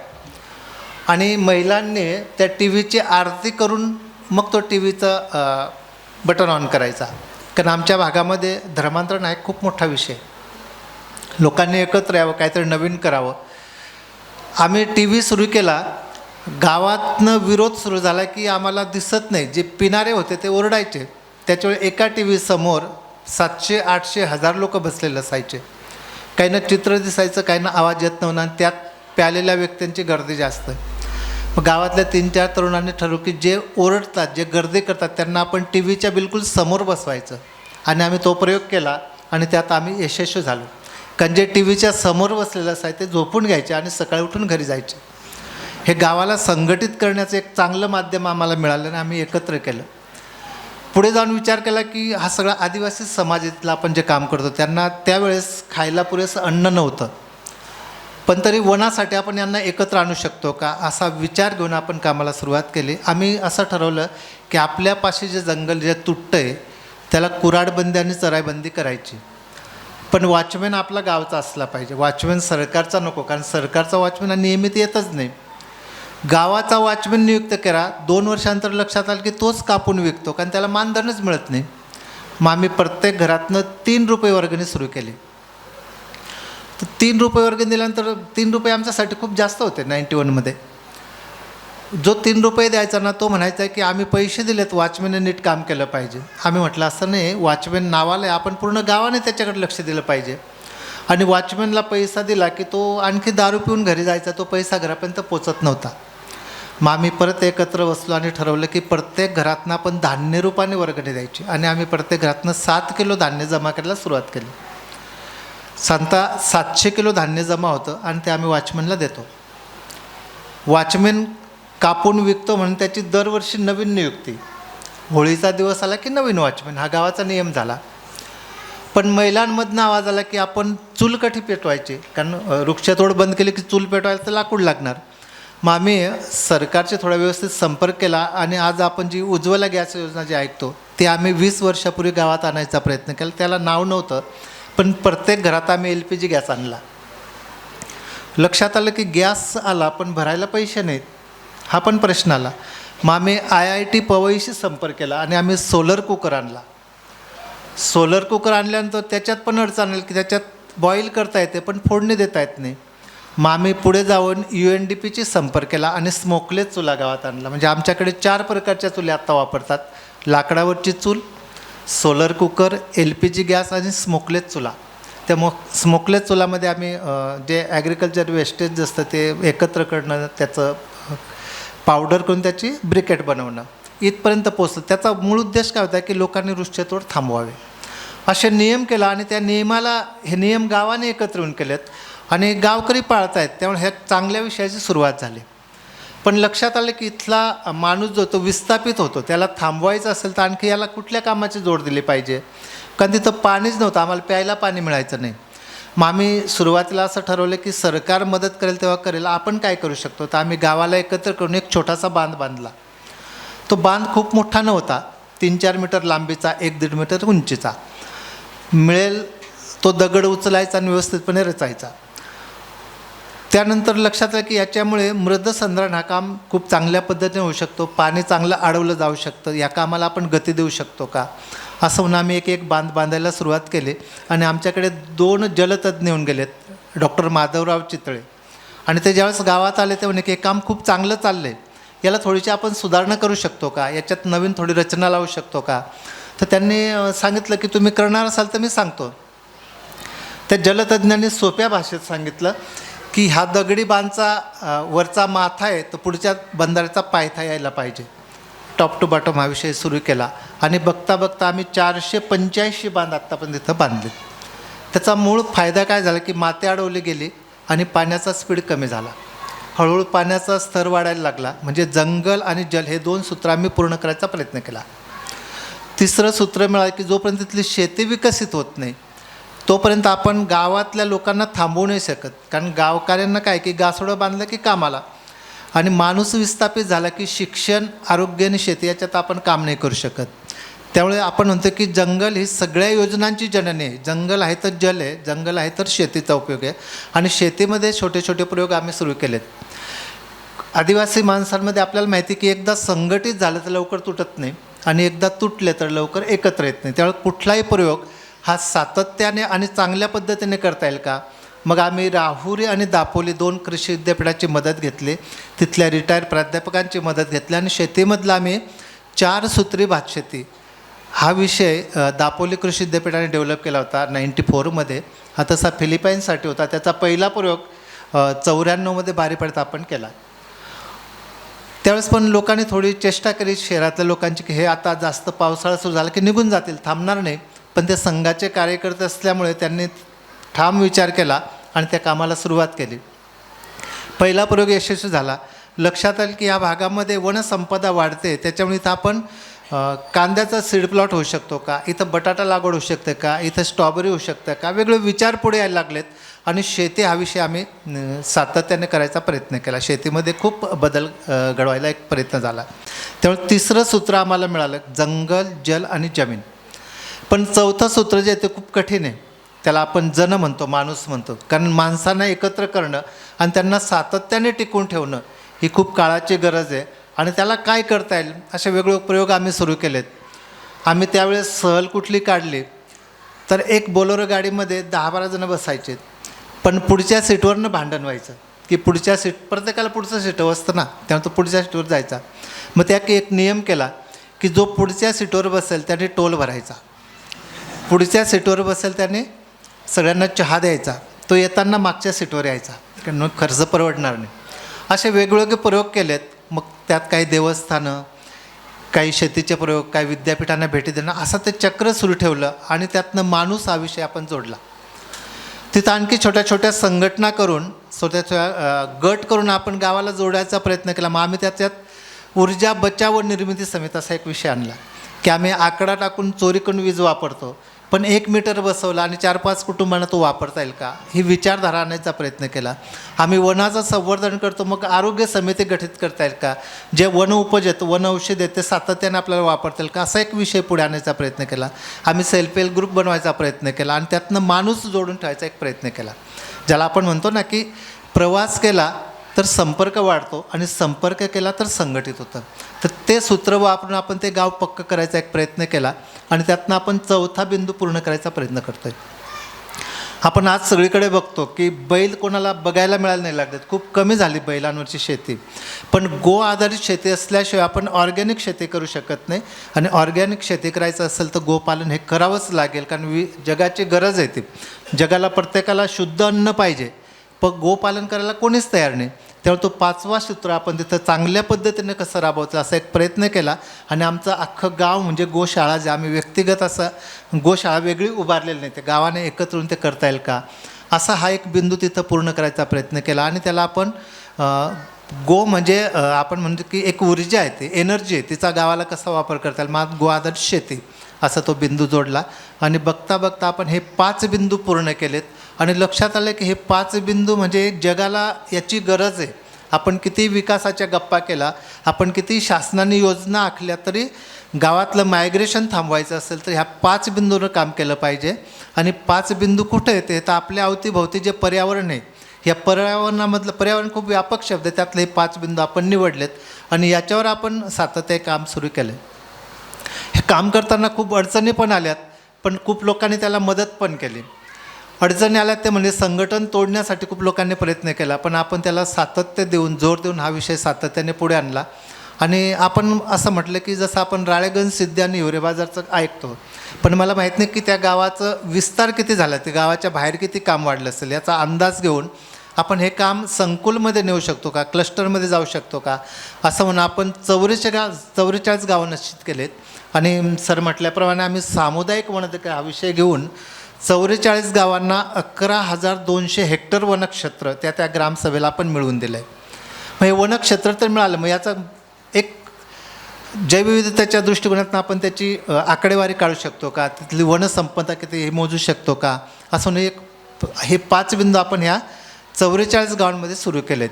आणि महिलांनी त्या TVची आरती करून मग तो TVचं बटन ऑन करायचा. कारण आमच्या भागामध्ये धर्मांतरण हा एक खूप मोठा विषय, लोकांनी एकत्र यावं, काहीतरी नवीन करावं. आम्ही TV सुरू केला. गावातनं विरोध सुरू झाला की आम्हाला दिसत नाही. जे पिणारे होते ते ओरडायचे. त्याच्यावेळी एका TV समोर 700, 800, 1000 लोक बसलेले असायचे. काहींना चित्र दिसायचं, काहींना आवाज येत नव्हता, आणि त्यात प्यालेल्या व्यक्तींची गर्दी जास्त. मग गावातल्या 3-4 तरुणांनी ठरवलं की जे ओरडतात, जे गर्दी करतात त्यांना आपण TVच्या बिलकुल समोर बसवायचं, आणि आम्ही तो प्रयोग केला आणि त्यात आम्ही यशस्वी झालो. कारण जे TVच्या समोर बसलेलं असायचे ते झोपून घ्यायचे आणि सकाळी उठून घरी जायचे. हे गावाला संघटित करण्याचं एक चांगलं माध्यम आम्हाला मिळालं आणि आम्ही एकत्र केलं. पुढे जाऊन विचार केला की हा सगळा आदिवासी समाजातला आपण जे काम करतो त्यांना त्यावेळेस खायला पुरेसं अन्न नव्हतं, पण तरी वनासाठी आपण यांना एकत्र आणू शकतो का, असा विचार घेऊन आपण कामाला सुरुवात केली. आम्ही असं ठरवलं की आपल्यापाशी जे जंगल जे तुटतं आहे त्याला कुऱ्हाडबंदी आणि चराईबंदी करायची, पण वॉचमॅन आपला गावचा असला पाहिजे. वॉचमॅन सरकारचा नको, कारण सरकारचा वॉचमॅन हा नियमित येतच नाही. गावाचा वॉचमॅन नियुक्त करा. 2 वर्षांतर लक्षात आलं की तोच कापून विकतो, कारण त्याला मानधनच मिळत नाही. मग आम्ही प्रत्येक घरातनं 3 रुपये वर्गणी सुरू केली. तर 3 रुपये वर्गणी दिल्यानंतर 3 रुपये आमच्यासाठी खूप जास्त होते. 91मध्ये जो 3 रुपये द्यायचा ना तो म्हणायचा की आम्ही पैसे दिलेत, वॉचमॅनने नीट काम केलं पाहिजे. आम्ही म्हटलं असं नाही, वॉचमॅन नावाला आहे, आपण पूर्ण गावाने त्याच्याकडे लक्ष दिलं पाहिजे. आणि वॉचमॅनला पैसा दिला की तो आणखी दारू पिऊन घरी जायचा, तो पैसा घरापर्यंत पोचत नव्हता. मग आम्ही परत एकत्र बसलो आणि ठरवलं की प्रत्येक घरातनं आपण धान्य रूपाने वर्गणी द्यायची आणि आम्ही प्रत्येक घरातनं 7 किलो धान्य जमा करायला सुरुवात केली. सांगता 700 किलो धान्य जमा होतं आणि ते आम्ही वॉचमॅनला देतो. वॉचमॅन कापून विकतो म्हणून त्याची दरवर्षी नवीन नियुक्ती. होळीचा दिवस आला की नवीन वॉचमॅन, हा गावाचा नियम झाला. पण महिलांमधनं आवाज आला की आपण चूल कठी पेटवायची, कारण वृक्षतोड बंद केली की चूल पेटवायला तर लाकूड लागणार. मग आम्ही सरकारचे थोडा व्यवस्थित संपर्क केला आणि आज आपण जी उज्ज्वला गॅस योजना जी ऐकतो ती आम्ही 20 वर्षापूर्वी गावात आणायचा प्रयत्न केला. त्याला नाव नव्हतं, पण प्रत्येक घरात आम्ही LPG गॅस आणला. लक्षात आलं की गॅस आला पण भरायला पैसे नाहीत, हा पण प्रश्न आला. मग आम्ही IIT पवईशी संपर्क केला आणि आम्ही सोलर कुकर आणला. सोलर कुकर आणल्यानंतर त्याच्यात पण अडचण आली की त्याच्यात बॉईल करता येते पण फोडणी देता येत नाही. मग आम्ही पुढे जाऊन UNDPची संपर्क केला आणि स्मोकलेस चुला गावात आणला. म्हणजे आमच्याकडे 4 प्रकारच्या चुल्या आत्ता वापरतात: लाकडावरची चूल, सोलर कुकर, LPG गॅस आणि स्मोकलेस चुला. त्या स्मोकलेस चुलामध्ये आम्ही जे ॲग्रिकल्चर वेस्टेज असतं ते एकत्र करणं, त्याचं पावडर करून त्याची ब्रिकेट बनवणं इथपर्यंत पोचलं. त्याचा मूळ उद्देश काय होता की लोकांनी वृक्षतोड थांबवावे. असे नियम केला आणि त्या नियमाला हे नियम गावाने एकत्र येऊन केलेत आणि गावकरी पाळत आहेत. त्यामुळे ह्या चांगल्या विषयाची सुरुवात झाली. पण लक्षात आलं की इथला माणूस जो तो विस्थापित होतो, त्याला थांबवायचं असेल तर आणखी याला कुठल्या कामाची जोड दिली पाहिजे, कारण तिथं पाणीच नव्हतं, आम्हाला प्यायला पाणी मिळायचं नाही. मग आम्ही सुरुवातीला असं ठरवलं की सरकार मदत करेल तेव्हा करेल, आपण काय करू शकतो. तर आम्ही गावाला एकत्र करून एक छोटासा बांध बांधला. तो बांध खूप मोठा नव्हता, 3-4 मीटर लांबीचा, 1-1.5 मीटर उंचीचा. मिळेल तो दगड उचलायचा आणि व्यवस्थितपणे रचायचा. त्यानंतर लक्षात आलं की याच्यामुळे मृदसंधारण हा काम खूप चांगल्या पद्धतीने होऊ शकतो, पाणी चांगलं अडवलं जाऊ शकतं, या कामाला आपण गती देऊ शकतो का, असं म्हणून आम्ही एक बांध बांधायला सुरुवात केली. आणि आमच्याकडे 2 जलतज्ज्ञ येऊन गेलेत, डॉक्टर माधवराव चितळे. आणि ते ज्यावेळेस गावात आले ते म्हणे की हे काम खूप चांगलं चाललं आहे, याला थोडीशी आपण सुधारणा करू शकतो का, याच्यात नवीन थोडी रचना लावू शकतो का. तर त्यांनी सांगितलं की तुम्ही करणार असाल तर मी सांगतो. त्या जलतज्ज्ञांनी सोप्या भाषेत सांगितलं की हा दगडी बांधचा वरचा माथा आहे तर पुढच्या बंधाऱ्याचा पायथा यायला पाहिजे. टॉप टू बॉटम हा विषय सुरू केला आणि बघता बघता आम्ही 485 बांध आत्तापर्यंत तिथं बांधले. त्याचा मूळ फायदा काय झाला की माती अडवली गेली आणि पाण्याचा स्पीड कमी झाला. हळूहळू पाण्याचा स्तर वाढायला लागला. म्हणजे जंगल आणि जल हे 2 सूत्र आम्ही पूर्ण करायचा प्रयत्न केला. 3रं सूत्र मिळालं की जोपर्यंत तिथली शेती विकसित होत नाही तोपर्यंत आपण गावातल्या लोकांना थांबवू नाही शकत. कारण गावकऱ्यांना काय की गासोडं बांधलं की कामाला, आणि माणूस विस्थापित झाला की शिक्षण, आरोग्य आणि शेती याच्यात आपण काम नाही करू शकत. त्यामुळे आपण म्हणतो की जंगल ही सगळ्या योजनांची जननी आहे. जंगल आहे तर जल आहे, जंगल आहे तर शेतीचा उपयोग आहे. आणि शेतीमध्ये छोटे छोटे प्रयोग आम्ही सुरू केलेत. आदिवासी माणसांमध्ये आपल्याला माहिती की एकदा संघटित झालं तर लवकर तुटत नाही आणि एकदा तुटले तर लवकर एकत्र येत नाही. त्यामुळे कुठलाही प्रयोग हा सातत्याने आणि चांगल्या पद्धतीने करता येईल का. मग आम्ही राहुरी आणि दापोली 2 कृषी विद्यापीठाची मदत घेतली, तिथल्या रिटायर प्राध्यापकांची मदत घेतली आणि शेतीमधला आम्ही 4 सूत्री भातशेती हा विषय दापोली कृषी विद्यापीठाने डेव्हलप केला होता 94मध्ये. हा तसा फिलिपाईन्ससाठी होता. त्याचा पहिला प्रयोग 94मध्ये बारीपाड्यात आपण केला. त्यावेळेस पण लोकांनी थोडी चेष्टा केली शहरातल्या लोकांची की हे आता जास्त पावसाळा सुरू झाला की निघून जातील, थांबणार नाही. पण ते संघाचे कार्यकर्ते असल्यामुळे त्यांनी ठाम विचार केला आणि त्या कामाला सुरुवात केली. पहिला प्रयोग यशस्वी झाला. लक्षात आलं की या भागामध्ये वनसंपदा वाढते, त्याच्यामुळे इथं आपण कांद्याचा सीड प्लॉट होऊ शकतो का, इथं बटाटा लागवड होऊ शकते का, इथं स्ट्रॉबेरी होऊ शकते का, वेगळे विचार पुढे यायला लागलेत. आणि शेती हा विषय आम्ही सातत्याने करायचा प्रयत्न केला. शेतीमध्ये खूप बदल घडवायला एक प्रयत्न झाला. त्यामुळे 3रं सूत्र आम्हाला मिळालं, जंगल, जल आणि जमीन. पण 4थं सूत्र जे आहे ते खूप कठीण आहे. त्याला आपण जन म्हणतो, माणूस म्हणतो. कारण माणसांना एकत्र करणं आणि त्यांना सातत्याने टिकवून ठेवणं ही खूप काळाची गरज आहे. आणि त्याला काय करता येईल असे वेगवेगळे प्रयोग आम्ही सुरू केलेत. आम्ही त्यावेळेस सहल कुठली काढली तर एक बोलेरो गाडीमध्ये 10-12 जणं बसायचे, पण पुढच्या सीटवरनं भांडण व्हायचं की पुढच्या सीट, प्रत्येकाला पुढचं सीट असतं ना, त्यामुळे तो पुढच्या सीटवर जायचा. मग त्या एक नियम केला की जो पुढच्या सीटवर बसेल त्याने टोल भरायचा, पुढच्या सीटवर बसेल त्याने सगळ्यांना चहा द्यायचा, तो येताना मागच्या सीटवर यायचा, कारण खर्च परवडणार नाही. असे वेगवेगळे प्रयोग केलेत मग त्यात काही देवस्थानं, काही शेतीचे प्रयोग, काही विद्यापीठांना भेटी देणं, असं ते चक्र सुरू ठेवलं आणि त्यातनं माणूस हा विषय आपण जोडला. तिथं आणखी छोट्या छोट्या संघटना करून, छोट्या गट करून आपण गावाला जोडायचा प्रयत्न केला. मग आम्ही त्याच्यात ऊर्जा बचाव व निर्मिती समिती असा एक विषय आणला की आम्ही आकडा टाकून चोरी करून वीज वापरतो, पण 1 मीटर बसवला आणि 4-5 कुटुंबांना तो वापरता येईल का, ही विचारधारा आणण्याचा प्रयत्न केला. आम्ही वनाचं संवर्धन करतो, मग आरोग्य समिती गठीत करता येईल का, जे वन उपज आहेत, वन औषध आहेत, ते सातत्याने आपल्याला वापरता येईल का, असा एक विषय पुढे आणण्याचा प्रयत्न केला. आम्ही सेल्फ हेल्प ग्रुप बनवायचा प्रयत्न केला आणि त्यातनं माणूस जोडून ठेवायचा एक प्रयत्न केला. ज्याला आपण म्हणतो ना की प्रवास केला तर संपर्क वाढतो आणि संपर्क केला तर संघटित होतं. तर ते सूत्र वापरून आपण ते गाव पक्क करायचा एक प्रयत्न केला आणि त्यातनं आपण 4था बिंदू पूर्ण करायचा प्रयत्न करतो आहे. आपण आज सगळीकडे बघतो की बैल कोणाला बघायला मिळायला नाही लागतात, खूप कमी झाली बैलांवरची शेती. पण गो आधारित शेती असल्याशिवाय आपण ऑर्गॅनिक शेती करू शकत नाही आणि ऑर्गॅनिक शेती करायचं असेल तर गोपालन हे करावंच लागेल, कारण जगाची गरज आहे ती. जगाला प्रत्येकाला शुद्ध अन्न पाहिजे, पण गोपालन करायला कोणीच तयार नाही. तेव्हा तो 5वा सूत्र आपण तिथं चांगल्या पद्धतीने कसं राबवतं असा एक प्रयत्न केला आणि आमचं अख्खं गाव म्हणजे गोशाळा, जे आम्ही व्यक्तिगत असं गोशाळा वेगळी उभारलेली नाही, ते गावाने एकत्र येऊन ते करता येईल का, असा हा एक बिंदू तिथं पूर्ण करायचा प्रयत्न केला. आणि त्याला आपण गो म्हणजे आपण म्हणतो की एक ऊर्जा आहे, ती एनर्जी आहे, तिचा गावाला कसा वापर करता येईल, मग गो आधारित शेती असा तो बिंदू जोडला. आणि बघता बघता आपण हे 5 बिंदू पूर्ण केलेत आणि लक्षात आलं की हे 5 बिंदू म्हणजे जगाला याची गरज आहे. आपण किती विकासाच्या गप्पा केला, आपण किती शासनाने योजना आखल्या, तरी गावातलं मायग्रेशन थांबवायचं असेल तर ह्या 5 बिंदूवर काम केलं पाहिजे. आणि 5 बिंदू कुठं येते तर आपल्या अवतीभोवती जे पर्यावरण आहे, या पर्यावरणामधलं, पर्यावरण खूप व्यापक शब्द आहे, त्यातले हे 5 बिंदू आपण निवडलेत आणि याच्यावर आपण सातत्याने काम सुरू केलं. हे काम करताना खूप अडचणी पण आल्यात, पण खूप लोकांनी त्याला मदत पण केली. अडचणी आल्यात ते म्हणजे संघटन तोडण्यासाठी खूप लोकांनी प्रयत्न केला, पण आपण त्याला सातत्य देऊन, जोर देऊन हा विषय सातत्याने पुढे आणला. आणि आपण असं म्हटलं की जसं आपण राळेगण सिद्धी आणि हिवरे बाजारचं ऐकतो, पण मला माहीत नाही की त्या गावाचं विस्तार किती झाला, ते गावाच्या बाहेर किती काम वाढलं असेल, याचा अंदाज घेऊन आपण हे काम संकुलमध्ये नेऊ शकतो का, क्लस्टरमध्ये जाऊ शकतो का, असं म्हणून आपण 44 गावं निश्चित केलेत. आणि सर म्हटल्याप्रमाणे आम्ही सामुदायिक वनदे हा विषय घेऊन 44 गावांना 11,200 हेक्टर वनक्षेत्र त्या ग्रामसभेला आपण मिळवून दिलं आहे. मग हे वनक्षेत्र तर मिळालं, मग याचा एक जैवविविधतेच्या दृष्टिकोनातून आपण त्याची आकडेवारी काढू शकतो का, तिथली वनसंपदा किती हे मोजू शकतो का, असं हे 5 बिंदू आपण ह्या 44 गावांमध्ये सुरू केलेत.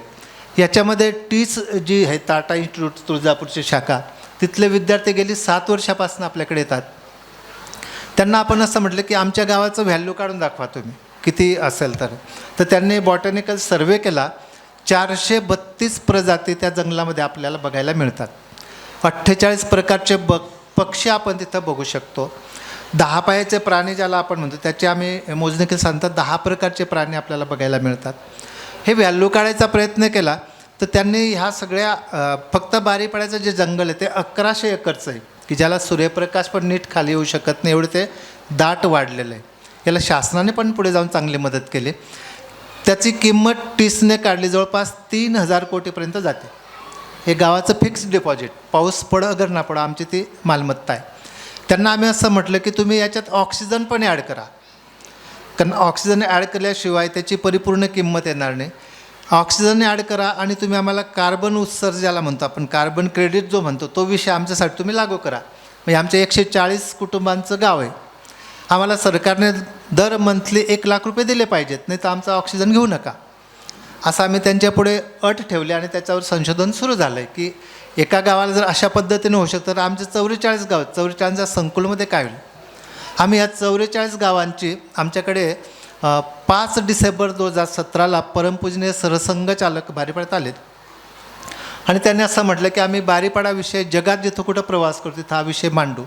याच्यामध्ये टीच जी आहे, टाटा इन्स्टिट्यूट तुळजापूरची शाखा, तिथले विद्यार्थी गेली 7 वर्षापासून आपल्याकडे येतात. त्यांना आपण असं म्हटलं की आमच्या गावाचं व्हॅल्यू काढून दाखवा तुम्ही किती असेल तर त्यांनी बॉटॅनिकल सर्वे केला. 432 प्रजाती त्या जंगलामध्ये आपल्याला बघायला मिळतात. 48 प्रकारचे पक्षी आपण तिथं बघू शकतो. 10 पायाचे प्राणी ज्याला आपण म्हणतो त्याचे आम्ही मोजणी केली, सांगतात 10 प्रकारचे प्राणी आपल्याला बघायला मिळतात. हे व्हॅल्यू काढायचा प्रयत्न केला तर त्यांनी ह्या सगळ्या फक्त बारीपाड्याचं जे जंगल आहे ते 1100 एकरचं आहे की ज्याला सूर्यप्रकाश पण नीट खाली येऊ शकत नाही, एवढं ते दाट वाढलेलं आहे. याला शासनाने पण पुढे जाऊन चांगली मदत केली. त्याची किंमत टीसने काढली, जवळपास 3,000 कोटीपर्यंत जाते. हे गावाचं फिक्स्ड डिपॉझिट, पाऊस पडो अगर ना पडो आमची ती मालमत्ता आहे. त्यांना आम्ही असं म्हटलं की तुम्ही याच्यात ऑक्सिजन पण ॲड करा, कारण ऑक्सिजन ॲड केल्याशिवाय त्याची परिपूर्ण किंमत येणार नाही. ऑक्सिजन ॲड करा आणि तुम्ही आम्हाला कार्बन उत्सर्जाला म्हणतो आपण, कार्बन क्रेडिट जो म्हणतो तो विषय आमच्यासाठी तुम्ही लागू करा. म्हणजे आमच्या 140 कुटुंबांचं गाव आहे, आम्हाला सरकारने दर मंथली 1 लाख रुपये दिले पाहिजेत, नाही तर आमचा ऑक्सिजन घेऊ नका, असं आम्ही त्यांच्यापुढे अट ठेवली. आणि त्याच्यावर संशोधन सुरू झालं आहे की एका गावाला जर अशा पद्धतीने होऊ शकतं तर आमचे 44 गाव, 44च्या संकुलमध्ये काय होईल. आम्ही या 44 गावांची आमच्याकडे 5 डिसेंबर 2017ला परमपूजनीय सरसंघचालक बारीपाड्यात आलेत आणि त्यांनी असं म्हटलं की आम्ही बारीपाडाविषयी जगात जिथं कुठं प्रवास करतो तिथं हा विषय मांडू.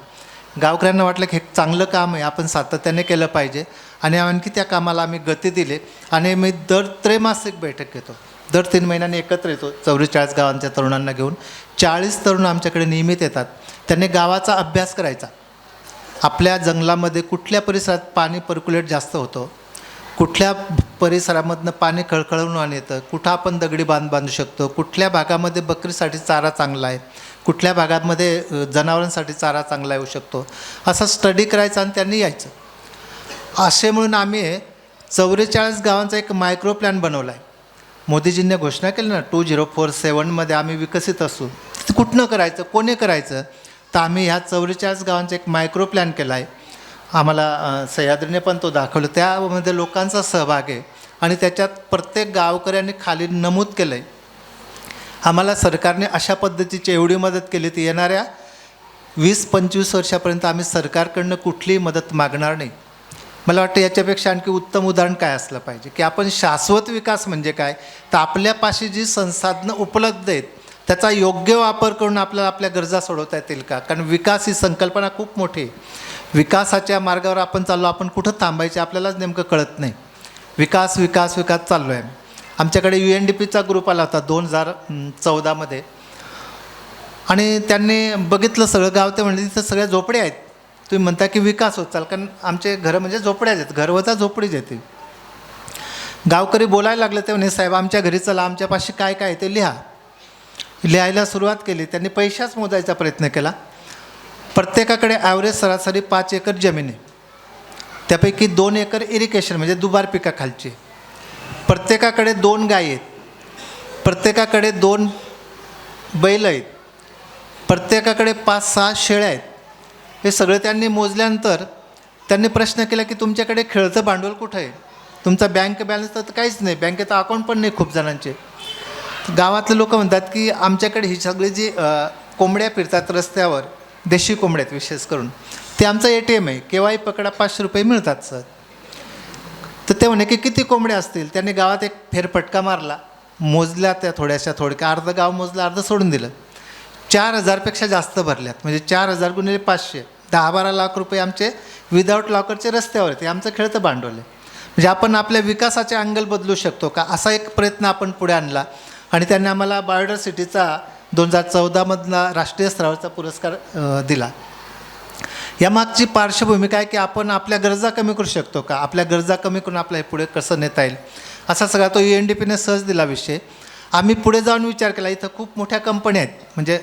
गावकऱ्यांना वाटलं की हे चांगलं काम आहे, आपण सातत्याने केलं पाहिजे आणि आणखी त्या कामाला आम्ही गती दिली. आणि मी दर त्रैमासिक बैठक घेतो, दर 3 महिन्यांनी एकत्र येतो 44 गावांच्या तरुणांना घेऊन. 40 तरुण आमच्याकडे नियमित येतात. त्यांनी गावाचा अभ्यास करायचा, आपल्या जंगलामध्ये कुठल्या परिसरात पाणी पर्क्युलेट जास्त होतं, कुठल्या परिसरामधनं पाणी खळखळून येतं, कुठं आपण दगडी बांधू शकतो, कुठल्या भागामध्ये बकरीसाठी चारा चांगला आहे, कुठल्या भागामध्ये जनावरांसाठी चारा चांगला येऊ शकतो, असा स्टडी करायचा आणि त्यांनी यायचं. असे म्हणून आम्ही 44 गावांचा एक मायक्रो प्लॅन बनवला आहे. मोदीजींनी घोषणा केली ना 2047मध्ये आम्ही विकसित असू. कुठनं करायचं, कोणी करायचं, तर आम्ही ह्या 44 गावांचा एक मायक्रो प्लॅन केला आहे. आम्हाला सह्याद्रीने पण तो दाखवलं. त्यामध्ये लोकांचा सहभाग आहे आणि त्याच्यात प्रत्येक गावकऱ्यांनी खाली नमूद केलं आहे. आम्हाला सरकारने अशा पद्धतीची एवढी मदत केली ती येणाऱ्या 20-25 वर्षापर्यंत आम्ही सरकारकडनं कुठलीही मदत मागणार नाही. मला वाटतं याच्यापेक्षा आणखी उत्तम उदाहरण काय असलं पाहिजे की आपण शाश्वत विकास म्हणजे काय, तर आपल्यापाशी जी संसाधनं उपलब्ध आहेत त्याचा योग्य वापर करून आपल्याला आपल्या गरजा सोडवता येतील का. कारण विकास ही संकल्पना खूप मोठी आहे. विकासाच्या मार्गावर आपण चाललो, आपण कुठं थांबायचे आपल्यालाच नेमकं कळत नाही. विकास विकास विकास चाललो आहे. आमच्याकडे UNDPचा ग्रुप आला होता 2014मध्ये आणि त्यांनी बघितलं सगळं गाव. ते म्हणजे तिथं सगळ्या झोपड्या आहेत. तुम्ही म्हणता की विकास होत चाल, कारण आमचे घरं म्हणजे झोपड्याच आहेत, घरवता झोपडीच येते. गावकरी बोलायला लागले ते म्हणे साहेब आमच्या घरी चला, आमच्यापाशी काय काय ते लिहा. लिहायला सुरुवात केली. त्यांनी पैशाच मोजायचा प्रयत्न केला. प्रत्येकाकडे ॲव्हरेज सरासरी 5 एकर जमीन आहे. त्यापैकी 2 एकर इरिगेशन म्हणजे दुबार पिकाखालची. प्रत्येकाकडे 2 गायी आहेत, प्रत्येकाकडे 2 बैल आहेत, प्रत्येकाकडे 5-6 शेळ्या आहेत. हे सगळं त्यांनी मोजल्यानंतर त्यांनी प्रश्न केला की तुमच्याकडे खेळतं भांडवल कुठं आहे, तुमचा बँक बॅलन्स तर काहीच नाही, बँकेचं अकाउंट पण नाही खूप जणांचे. गावातले लोक म्हणतात की आमच्याकडे ही सगळी जी कोंबड्या फिरतात रस्त्यावर, देशी कोंबड्या आहेत विशेष करून, ते आमचं ATM आहे, केव्हाही पकडा 500 रुपये मिळतात सर. तर ते म्हणे की किती कोंबड्या असतील. त्यांनी गावात एक फेरफटका मारला, मोजल्या त्या थोड्या अर्धं गाव मोजलं, अर्धं सोडून दिलं. 4000पेक्षा जास्त भरल्यात. म्हणजे 4000 गुणिले 500 10-12 लाख रुपये आमचे विदाऊट लॉकरचे रस्त्यावर आहेत. हे आमचं खेळतं भांडवल आहे. म्हणजे आपण आपल्या विकासाचे अँगल बदलू शकतो का, असा एक प्रयत्न आपण पुढे आणला. आणि त्यांनी आम्हाला बायोडायव्हर्सिटीचा 2014मधला राष्ट्रीय स्तरावरचा पुरस्कार दिला. यामागची पार्श्वभूमी काय की आपण आपल्या गरजा कमी करू शकतो का, आपल्या गरजा कमी करून आपल्याला पुढे कसं नेता येईल, असा सगळा तो UNDPने सहज दिला विषय. आम्ही पुढे जाऊन विचार केला. इथं खूप मोठ्या कंपन्या आहेत, म्हणजे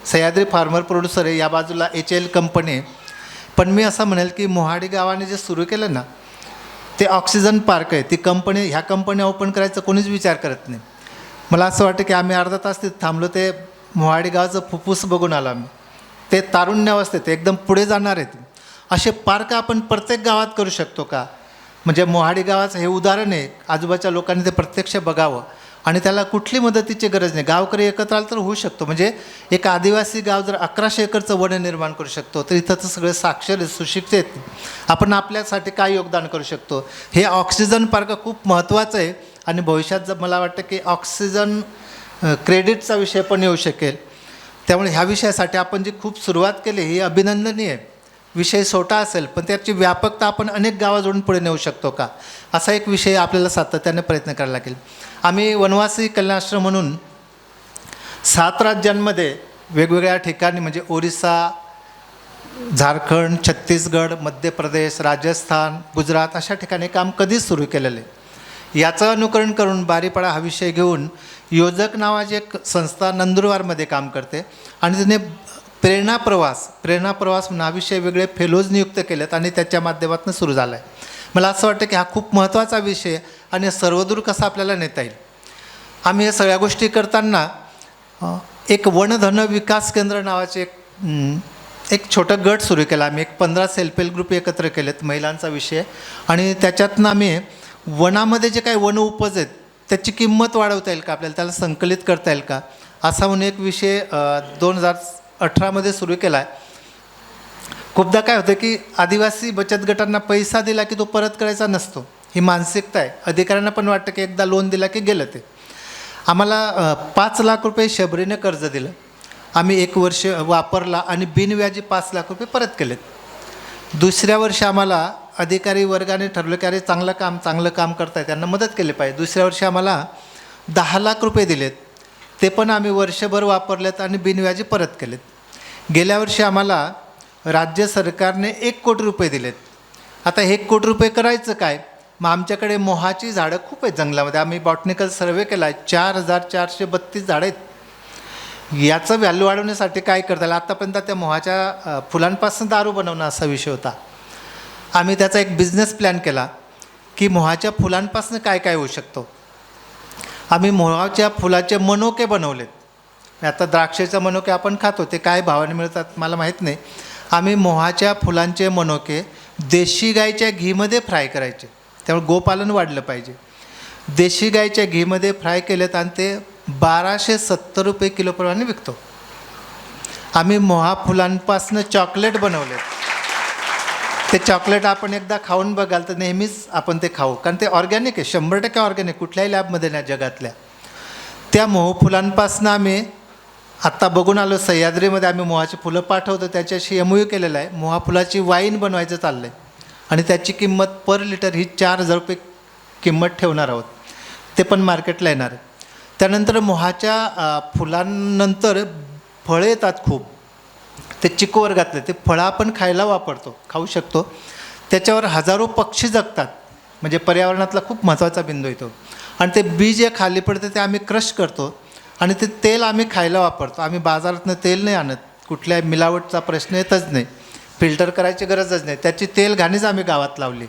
सह्याद्री फार्मर प्रोड्युसर आहे, या बाजूला HL कंपनी आहे. पण मी असं म्हणेल की मोहाडी गावाने जे सुरू केलं ना ते ऑक्सिजन पार्क आहे. ती कंपनी, ह्या कंपन्या ओपन करायचं कोणीच विचार करत नाही. मला असं वाटतं की आम्ही अर्धा तास तिथे थांबलो. ते मोहाडी गावाचं फुफ्फुस बघून आलो आम्ही. ते तारुण्यावस्थेत एकदम पुढे जाणार आहेत. असे पार्क आपण प्रत्येक गावात करू शकतो का. म्हणजे मोहाडी गावाचं हे उदाहरण आहे. आजूबाजूच्या लोकांनी ते प्रत्यक्ष बघावं आणि त्याला कुठली मदतीची गरज नाही. गावकरी एकत्र आलं तर होऊ शकतो. म्हणजे एक आदिवासी गाव जर 1100 एकरचं वन निर्माण करू शकतो, तर इथं तर सगळे साक्षर आहेत, सुशिक्षित आहेत. आपण आपल्यासाठी काय योगदान करू शकतो. हे ऑक्सिजन पार्क खूप महत्त्वाचं आहे. आणि भविष्यात जर मला वाटतं की ऑक्सिजन क्रेडिटचा विषय पण येऊ शकेल. त्यामुळे ह्या विषयासाठी आपण जी खूप सुरुवात केली ही अभिनंदनीय आहे. विषय छोटा असेल पण त्याची व्यापकता आपण अनेक गावाजोडून पुढे नेऊ शकतो का, असा एक विषय आपल्याला सातत्याने प्रयत्न करायला लागेल. आम्ही वनवासी कल्याणाश्रम म्हणून 7 राज्यांमध्ये वेगवेगळ्या ठिकाणी म्हणजे ओरिसा, झारखंड, छत्तीसगड, मध्य प्रदेश, राजस्थान, गुजरात अशा ठिकाणी काम कधीच सुरू केलेलं आहे. याचं अनुकरण करून बारीपाडा हा विषय घेऊन योजक नावाची एक संस्था नंदुरबारमध्ये काम करते आणि तिने प्रेरणा प्रवास म्हणून हा विषय वेगळे फेलोज नियुक्त केलेत आणि त्याच्या माध्यमातून सुरू झाला आहे. मला असं वाटतं की हा खूप महत्त्वाचा विषय आणि सर्वदूर कसा आपल्याला नेता येईल. आम्ही या सगळ्या गोष्टी करताना एक वनधन विकास केंद्र नावाचे एक छोटं गट सुरू केला. आम्ही एक 15 सेल्फ हेल्प ग्रुप एकत्र केलेत, महिलांचा विषय. आणि त्याच्यातनं आम्ही वनामध्ये जे काही वन उपज आहेत त्याची किंमत वाढवता येईल का, आपल्याला त्याला संकलित करता येईल का, असा म्हणून एक विषय 2018मध्ये सुरू केला आहे. खूपदा काय होतं की आदिवासी बचत गटांना पैसा दिला की तो परत करायचा नसतो, ही मानसिकता आहे. अधिकाऱ्यांना पण वाटतं की एकदा लोन दिला की गेलं ते. आम्हाला 5 लाख रुपये शबरीने कर्ज दिलं. आम्ही 1 वर्ष वापरला आणि बिनव्याजी 5 लाख रुपये परत केलेत. दुसऱ्या वर्षी आम्हाला अधिकारी वर्गाने ठरवलं की अरे चांगलं काम करताय, त्यांना मदत केली पाहिजे. दुसऱ्या वर्षी आम्हाला 10 लाख रुपये दिलेत, ते पण आम्ही वर्षभर वापरलेत आणि बिनव्याजी परत केलेत. गेल्या वर्षी आम्हाला राज्य सरकारने 1 कोटी रुपये दिलेत. आता 1 कोटी रुपये करायचं काय, मग आमच्याकडे मोहाची झाडं खूप आहेत जंगलामध्ये. आम्ही बॉटनिकल सर्वे केला आहे, 4432 झाडं आहेत. याचं व्हॅल्यू वाढवण्यासाठी काय करता येईल? आत्तापर्यंत त्या मोहाच्या फुलांपासून दारू बनवणं असा विषय होता. आम्ही त्याचा एक बिझनेस प्लॅन केला की मोहाच्या फुलांपासून काय काय होऊ शकतो. आम्ही मोहाच्या फुलाचे मनोके बनवलेत. आता द्राक्षेचे मनोके आपण खातो, ते काय भावाने मिळतात मला माहीत नाही. आम्ही मोहाच्या फुलांचे मनोके देशी गाईच्या घीमध्ये फ्राय करायचे, त्यामुळे गोपालन वाढलं पाहिजे. देशी गाईच्या घीमध्ये फ्राय केलेत आणि ते 1270 रुपये किलोप्रमाणे विकतो. आम्ही मोहा फुलांपासून चॉकलेट बनवले. ते चॉकलेट आपण एकदा खाऊन बघाल तर नेहमीच आपण ते खाऊ, कारण ते ऑर्गॅनिक आहे, 100% ऑर्गॅनिक, कुठल्याही लॅबमध्ये नाही जगातल्या. त्या मोह फुलांपासून आम्ही आत्ता बघून आलो, सह्याद्रीमध्ये आम्ही मोहाची फुलं पाठवतो, त्याच्याशी MOU केलेलं आहे. मोहा फुलाची वाईन बनवायचं चाललं आहे आणि त्याची किंमत पर लिटर ही 4000 रुपये किंमत ठेवणार आहोत. ते पण मार्केटला येणार आहे. त्यानंतर मोहाच्या फुलांनंतर फळं येतात खूप, ते चिकू वर्गातले, ते फळं आपण खाऊ शकतो. त्याच्यावर हजारो पक्षी जगतात, म्हणजे पर्यावरणातला खूप महत्त्वाचा बिंदू येतो. आणि ते बी जे खाली पडते ते आम्ही क्रश करतो आणि ते तेल आम्ही खायला वापरतो. आम्ही बाजारातनं तेल नाही आणत, कुठल्या मिलावटचा प्रश्न येतच नाही, फिल्टर करायची गरजच नाही. त्याची तेल घाणीच आम्ही गावात लावली.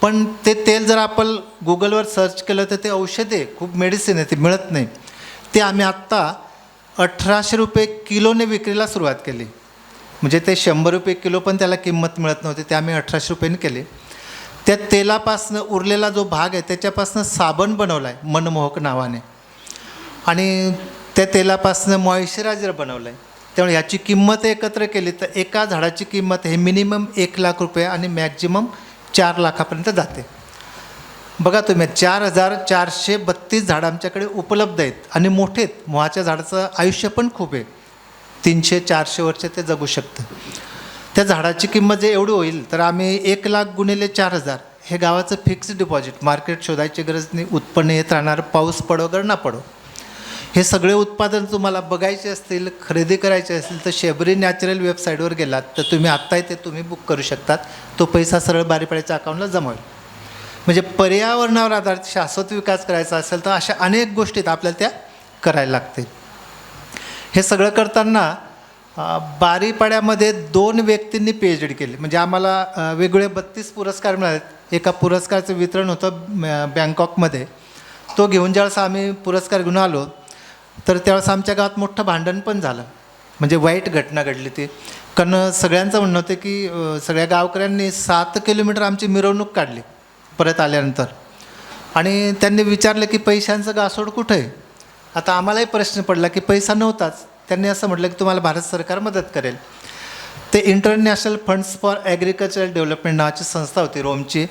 पण ते तेल जर आपण गुगलवर सर्च केलं तर ते औषध आहे, खूप मेडिसिन आहे, ते मिळत नाही. ते आम्ही आत्ता 1800 रुपये किलोने विक्रीला सुरुवात केली. म्हणजे ते 100 रुपये किलो पण त्याला किंमत मिळत नव्हती, ते आम्ही 1800 रुपयांनी केले. त्या तेलापासनं उरलेला जो भाग आहे त्याच्यापासनं साबण बनवला आहे मनमोहक नावाने, आणि त्या तेलापासनं मॉइश्चरायझर बनवलं आहे. त्यामुळे ह्याची किंमत एकत्र केली तर एका झाडाची किंमत हे मिनिमम 1 लाख रुपये आणि मॅक्झिमम 4 लाखापर्यंत जाते. बघा तुम्ही, 4432 झाडं आमच्याकडे उपलब्ध आहेत आणि मोठे आहेत. मोहाच्या झाडाचं आयुष्य पण खूप आहे, 300-400 वर्ष ते जगू शकतं. त्या झाडाची किंमत जे एवढी होईल तर आम्ही 1 लाख गुणिले 4000 हे गावाचं फिक्स्ड डिपॉझिट, मार्केट शोधायची गरज नाही, उत्पन्न येत राहणार, पाऊस पडो गर ना पडो. हे सगळे उत्पादन तुम्हाला बघायचे असतील, खरेदी करायचे असतील तर शेबरी नॅचरल वेबसाईटवर गेलात तर तुम्ही आत्ता इथे तुम्ही बुक करू शकतात. तो पैसा सरळ बारीपाड्याच्या अकाउंटला जमा होईल. म्हणजे पर्यावरणावर आधारित शाश्वत विकास करायचा असेल तर अशा अनेक गोष्टीत आपल्याला त्या करायला लागतील. हे सगळं करताना बारीपाड्यामध्ये 2 व्यक्तींनी PhD केली. म्हणजे आम्हाला वेगवेगळे 32 पुरस्कार मिळालेत. एका पुरस्काराचं वितरण होतं बँकॉकमध्ये. तो घेऊन ज्यावेळेस आम्ही पुरस्कार घेऊन आलो तर त्यावेळेस आमच्या गावात मोठं भांडण पण झालं, म्हणजे वाईट घटना घडली ती. कारण सगळ्यांचं म्हणणं होतं की सगळ्या गावकऱ्यांनी 7 किलोमीटर आमची मिरवणूक काढली परत आल्यानंतर, आणि त्यांनी विचारलं की पैशांचं गासोड कुठं आहे. आता आम्हालाही प्रश्न पडला की पैसा नव्हताच. त्यांनी असं म्हटलं की तुम्हाला भारत सरकार मदत करेल. ते international funds for agricultural development नावाची संस्था होती रोमची.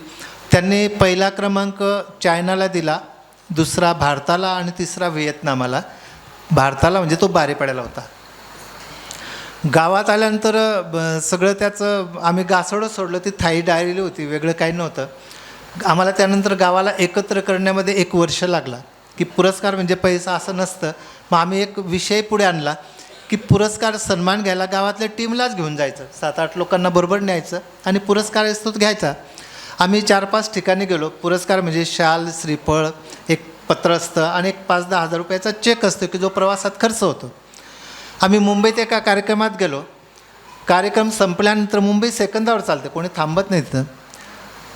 त्यांनी पहिला क्रमांक चायनाला दिला, दुसरा भारताला आणि तिसरा व्हिएतनामाला. भारताला म्हणजे तो बारीपाड्याला होता. गावात आल्यानंतर सगळं त्याचं आम्ही गासोडं सोडलं, ती थाई डायरी होती, वेगळं काही नव्हतं. आम्हाला त्यानंतर गावाला एकत्र करण्यामध्ये 1 वर्ष लागला की पुरस्कार म्हणजे पैसा असं नसतं. मग आम्ही एक विषय पुढे आणला की पुरस्कार सन्मान घ्यायला गावातल्या टीमलाच घेऊन जायचं, 7-8 लोकांना बरोबर न्यायचं आणि पुरस्कार असतो घ्यायचा. आम्ही 4-5 ठिकाणी गेलो. पुरस्कार म्हणजे शाल, श्रीफळ, एक पत्र असतं आणि एक 5-10 हजार रुपयाचा चेक असतो की जो प्रवासात खर्च होतो. आम्ही मुंबईत एका कार्यक्रमात गेलो. कार्यक्रम संपल्यानंतर मुंबई सेकंदावर चालते, कोणी थांबत नाही तिथं.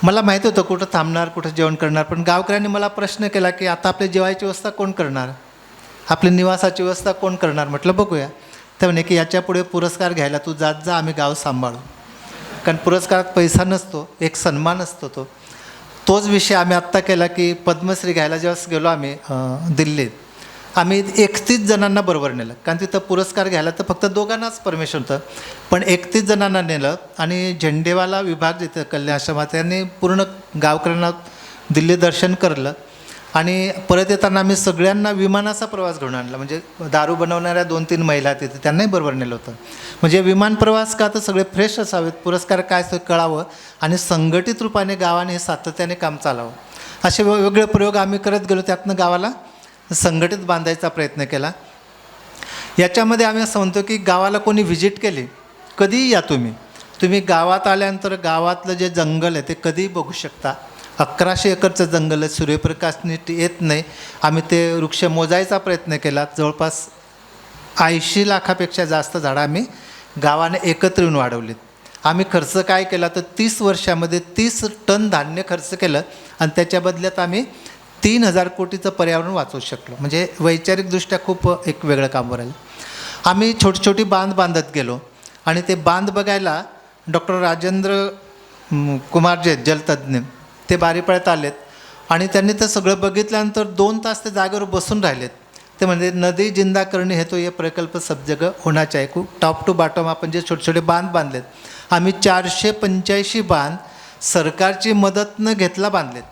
मला माहिती होतं कुठं थांबणार, कुठं जेवण करणार, पण गावकऱ्यांनी मला प्रश्न केला की आता आपल्या जेवायची व्यवस्था कोण करणार, आपली निवासाची व्यवस्था कोण करणार. म्हटलं बघूया. तर म्हणे की याच्यापुढे पुरस्कार घ्यायला तू जात जा, आम्ही गाव सांभाळू. कारण पुरस्कारात पैसा नसतो, एक सन्मान असतो. तोच विषय आम्ही आत्ता केला की पद्मश्री घ्यायला जेव्हा गेलो आम्ही दिल्लीत, आम्ही 31 जणांना बरोबर नेलं. कारण तिथं पुरस्कार घ्यायला तर फक्त 2घांनाच परमिशन होतं, पण 31 जणांना नेलं. आणि झेंडेवाला विभाग जिथं कल्याण आश्रमात, त्यांनी पूर्ण गावकऱ्यांना दिल्ली दर्शन करलं. आणि परत येताना आम्ही सगळ्यांना विमानाचा प्रवास घेऊन आणला. म्हणजे दारू बनवणाऱ्या 2-3 महिला तिथे, त्यांनाही बरोबर नेलं होतं. म्हणजे विमान प्रवास का तर सगळे फ्रेश असावेत, पुरस्कार काय असतो कळावं आणि संघटित रूपाने गावाने हे सातत्याने काम चालावं. असे वेगवेगळे प्रयोग आम्ही करत गेलो. त्यातनं गावाला संघटित बांधायचा प्रयत्न केला. याच्यामध्ये आम्ही असं म्हणतो की गावाला कोणी व्हिजिट केली, कधीही या तुम्ही गावात आल्यानंतर गावातलं जे जंगल आहे ते कधीही बघू शकता. 1100 एकरचं जंगल आहे, सूर्यप्रकाश नीट येत नाही. आम्ही ते वृक्ष मोजायचा प्रयत्न केला. जवळपास 80 लाखापेक्षा जास्त झाडं आम्ही गावाने एकत्र येऊन वाढवलीत. आम्ही खर्च काय केला तर 30 वर्षामध्ये 30 टन धान्य खर्च केलं आणि त्याच्या बदल्यात आम्ही 3000 कोटीचं पर्यावरण वाचवू शकलो. म्हणजे वैचारिकदृष्ट्या खूप एक वेगळं काम राहिलं. आम्ही छोटी छोटी बांध बांधत गेलो आणि ते बांध बघायला डॉक्टर राजेंद्र कुमार जे जलतज्ञ ते बारीपाड्यात आलेत आणि त्यांनी ते सगळं बघितल्यानंतर 2 तास ते जागेवर बसून राहिलेत. ते म्हणजे नदी जिंदा करणे हे तो ये प्रकल्प सब जगह होना चाहिए. खूप टॉप टू बॉटम आपण जे छोटे छोटे बांध बांधलेत, आम्ही 485 बांध सरकारची मदत न घेतला बांधलेत.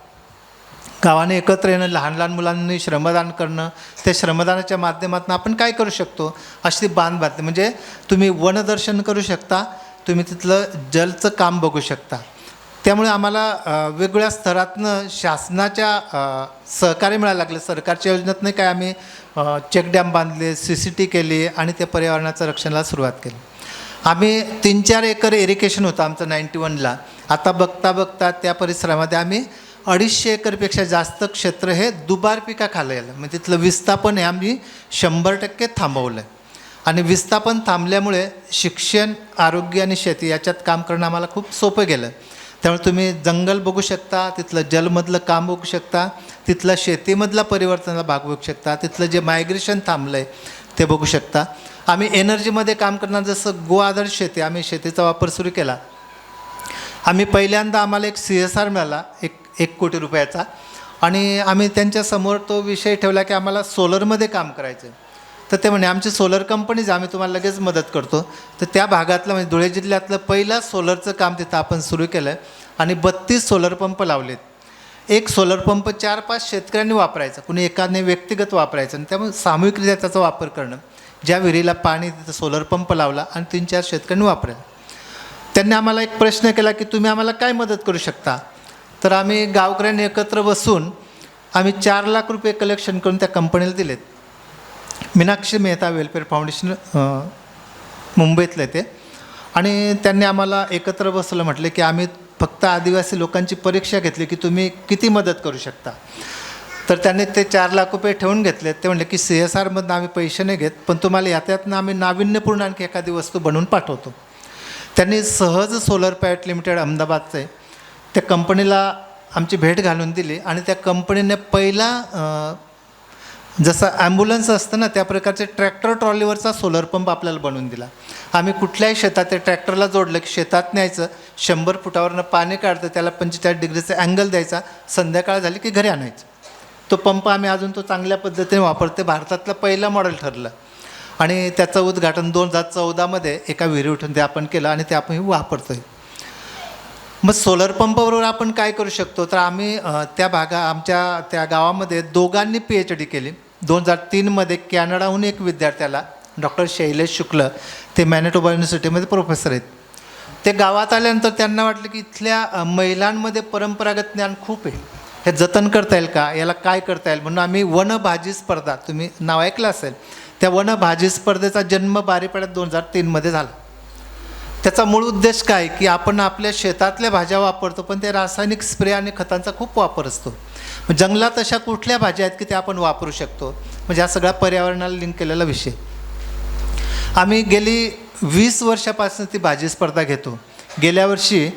गावाने एकत्र येणं, लहान लहान मुलांनी श्रमदान करणं, त्या श्रमदानाच्या माध्यमातून आपण काय करू शकतो अशी बांध बांधले. म्हणजे तुम्ही वनदर्शन करू शकता, तुम्ही तिथलं जलचं काम बघू शकता. त्यामुळे आम्हाला वेगवेगळ्या स्तरातनं शासनाच्या सहकार्य मिळायला लागलं. सरकारच्या योजनेतनं काय आम्ही चेकडॅम बांधले, CCT केली आणि त्या पर्यावरणाचं रक्षणाला सुरुवात केली. आम्ही 3-4 एकर इरिगेशन होतं आमचं 91ला. आता बघता बघता त्या परिसरामध्ये आम्ही 250 एकरपेक्षा जास्त क्षेत्र हे दुबार पिकाखाली आलं. म्हणजे तिथलं विस्थापन हे आम्ही 100% थांबवलं आहे. आणि विस्थापन थांबल्यामुळे शिक्षण, आरोग्य आणि शेती याच्यात काम करणं आम्हाला खूप सोपं गेलं. त्यामुळे तुम्ही जंगल बघू शकता, तिथलं जलमधलं काम बघू शकता, तिथलं शेतीमधला परिवर्तनाला भाग बघू शकता, तिथलं जे मायग्रेशन थांबलं आहे ते बघू शकता. आम्ही एनर्जीमध्ये काम करणार, जसं गो आधारित शेती, आम्ही शेतीचा वापर सुरू केला. आम्ही पहिल्यांदा आम्हाला एक CSR मिळाला 1 कोटी रुपयाचा आणि आम्ही त्यांच्यासमोर तो विषय ठेवला की आम्हाला सोलरमध्ये काम करायचं आहे. तर ते म्हणे आमची सोलर कंपनीज, आम्ही तुम्हाला लगेच मदत करतो. तर त्या भागातलं म्हणजे धुळे जिल्ह्यातलं पहिलं सोलरचं काम तिथं आपण सुरू केलं आणि 32 सोलर पंप लावलेत. एक सोलर पंप 4-5 शेतकऱ्यांनी वापरायचा, कुणी एकाने व्यक्तिगत वापरायचं आणि त्यामुळे सामूहिकरित्या त्याचा वापर करणं. ज्या विहिरीला पाणी तिथं सोलर पंप लावला आणि 3-4 शेतकऱ्यांनी वापरायला. त्यांनी आम्हाला एक प्रश्न केला की तुम्ही आम्हाला काय मदत करू शकता. तर आम्ही गावकऱ्यांनी एकत्र बसून आम्ही 4 लाख रुपये कलेक्शन करून त्या कंपनीला दिलेत. मीनाक्षी मेहता वेलफेअर फाउंडेशन मुंबईतलं ते. आणि त्यांनी आम्हाला एकत्र बसवलं, म्हटलं की आम्ही फक्त आदिवासी लोकांची परीक्षा घेतली की तुम्ही किती मदत करू शकता. तर त्यांनी ते 4 लाख रुपये ठेवून घेतले. ते म्हणले की CSRमधनं आम्ही पैसे नाही घेत, पण तुम्हाला यात्यातनं आम्ही नाविन्यपूर्ण आणखी एखादी वस्तू बनवून पाठवतो. त्यांनी सहज सोलर पॅट लिमिटेड अहमदाबादचं आहे, त्या कंपनीला आमची भेट घालून दिली आणि त्या कंपनीने पहिला जसं ॲम्ब्युलन्स असतं ना त्या प्रकारचे ट्रॅक्टर ट्रॉलीवरचा सोलर पंप आपल्याला बनवून दिला. आम्ही कुठल्याही शेतात ते ट्रॅक्टरला जोडलं की शेतात न्यायचं, 100 फुटावरनं पाणी काढतं, त्याला 45 डिग्रीचा अँगल द्यायचा, संध्याकाळ झाली की घरी आणायचं. तो पंप आम्ही अजून तो चांगल्या पद्धतीने वापरते. भारतातलं पहिलं मॉडेल ठरलं आणि त्याचं उद्घाटन 2014मध्ये एका विहिरी उठून ते आपण केलं आणि ते आपण वापरतो आहे. मग सोलर पंपाबरोबर आपण काय करू शकतो. तर आम्ही आमच्या त्या गावामध्ये दोघांनी PhD केली. 2003मध्ये कॅनडाहून एक विद्यार्थ्याला डॉक्टर शैलेश शुक्ल, ते मॅनिटोबा युनिव्हर्सिटीमध्ये प्रोफेसर आहेत. ते गावात आल्यानंतर त्यांना वाटलं की इथल्या महिलांमध्ये परंपरागत ज्ञान खूप आहे, हे जतन करता येईल का, याला काय करता येईल. म्हणून आम्ही वनभाजी स्पर्धा, तुम्ही नाव ऐकलं असेल, त्या वनभाजी स्पर्धेचा जन्म बारीपाड्यात 2003मध्ये झाला. त्याचा मूळ उद्देश काय की आपण आपल्या शेतातल्या भाज्या वापरतो, पण ते रासायनिक स्प्रे आणि खतांचा खूप वापर असतो. जंगलात अशा कुठल्या भाज्या आहेत की त्या आपण वापरू शकतो. म्हणजे हा सगळा पर्यावरणाला लिंक केलेला विषय. आम्ही गेली 20 वर्षापासून ती भाजी स्पर्धा घेतो. गेल्या वर्षी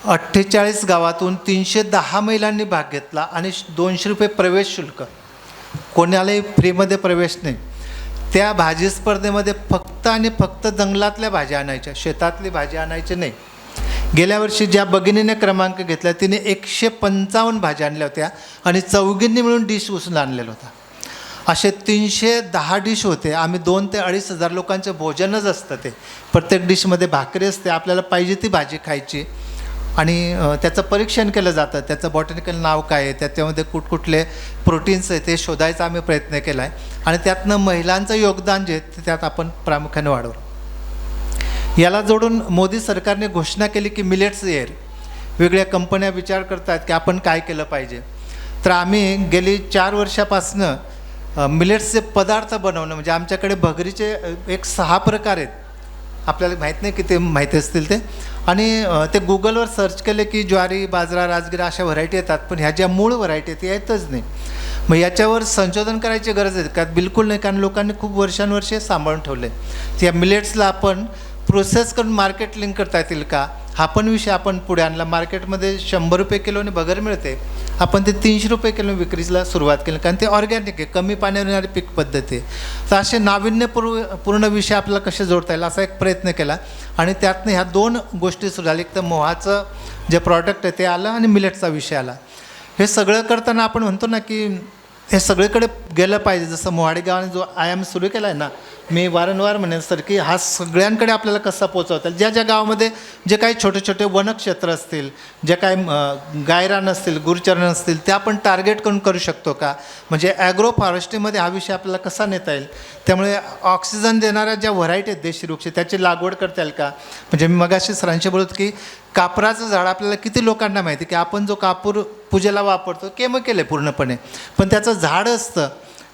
48 गावातून 310 महिलांनी भाग घेतला आणि 200 रुपये प्रवेश शुल्क, कोणालाही फ्रीमध्ये प्रवेश नाही. त्या भाजी स्पर्धेमध्ये फक्त आणि फक्त जंगलातल्या भाज्या आणायच्या, शेतातली भाजी आणायची नाही. गेल्या वर्षी ज्या भगिनीने क्रमांक घेतला तिने 155 भाज्या आणल्या होत्या आणि चौघींनी मिळून डिश उचलून आणलेला होता. असे 310 डिश होते. आम्ही 2 ते 2.5 हजार लोकांचं भोजनच असतं ते. प्रत्येक डिशमध्ये भाकरी असते, आपल्याला पाहिजे ती भाजी खायची आणि त्याचं परीक्षण केलं जातं. त्याचं बॉटॅनिकल नाव काय आहे, त्याच्यामध्ये कुठकुठले प्रोटीन्स आहे ते शोधायचा आम्ही प्रयत्न केला आहे आणि त्यातनं महिलांचं योगदान जे आहे त्यात आपण प्रामुख्याने वाढवलं. याला जोडून मोदी सरकारने घोषणा केली की मिलेट्स इयर. वेगळ्या कंपन्या विचार करतात की आपण काय केलं पाहिजे. तर आम्ही गेली 4 वर्षापासनं मिलेट्सचे पदार्थ बनवणं, म्हणजे आमच्याकडे भगरीचे एक 6 प्रकार आहेत, आपल्याला माहीत नाही की ते माहिती असतील ते, आणि ते गुगलवर सर्च केले की ज्वारी, बाजरा, राजगिरा अशा व्हरायटी येतात, पण ह्या ज्या मूळ व्हरायटी आहेत त्या येतच नाही. मग याच्यावर संशोधन करायची गरज आहे का? बिलकुल नाही, कारण लोकांनी खूप वर्षानुवर्षे सांभाळून ठेवले. त्या मिलेट्सला आपण प्रोसेस करून मार्केट लिंक करता येतील का, हा पण विषय आपण पुढे आणला. मार्केटमध्ये 100 रुपये किलोने बगर मिळते, आपण ते 300 रुपये किलो विक्रीला सुरुवात केली, कारण ते ऑर्गॅनिक आहे, कमी पाण्यावर येणारी पीक पद्धती आहे. तर असे नाविन्यपूर्ण विषय आपल्याला कसे जोडता येईल असा एक प्रयत्न केला. आणि त्यातनं ह्या 2 गोष्टी सुरू झाल्या. एक तर मोहाचं जे प्रॉडक्ट आहे ते आलं आणि मिलेटचा विषय आला. हे सगळं करताना आपण म्हणतो ना की हे सगळीकडे गेलं पाहिजे. जसं मोहाडी गावाने जो आयाम सुरू केला आहे ना, मी वारंवार म्हणेन सर की हा सगळ्यांकडे आपल्याला कसा पोचवता येईल. ज्या ज्या गावामध्ये जे काही छोटे छोटे वनक्षेत्र असतील, जे काही गायरान असतील, गुरचरण असतील, ते आपण टार्गेट करून करू शकतो का, म्हणजे ॲग्रो फॉरेस्ट्रीमध्ये हा विषय आपल्याला कसा नेता येईल. त्यामुळे ऑक्सिजन देणाऱ्या ज्या व्हरायटी आहेत देशी वृक्ष त्याची लागवड करता येईल का. म्हणजे मी मगाशी सरांशी बोलत की कापराचं झाड आपल्याला किती लोकांना माहिती की आपण जो कापूर पूजेला वापरतो केमिकल आहे पूर्णपणे, पण त्याचं झाड असतं,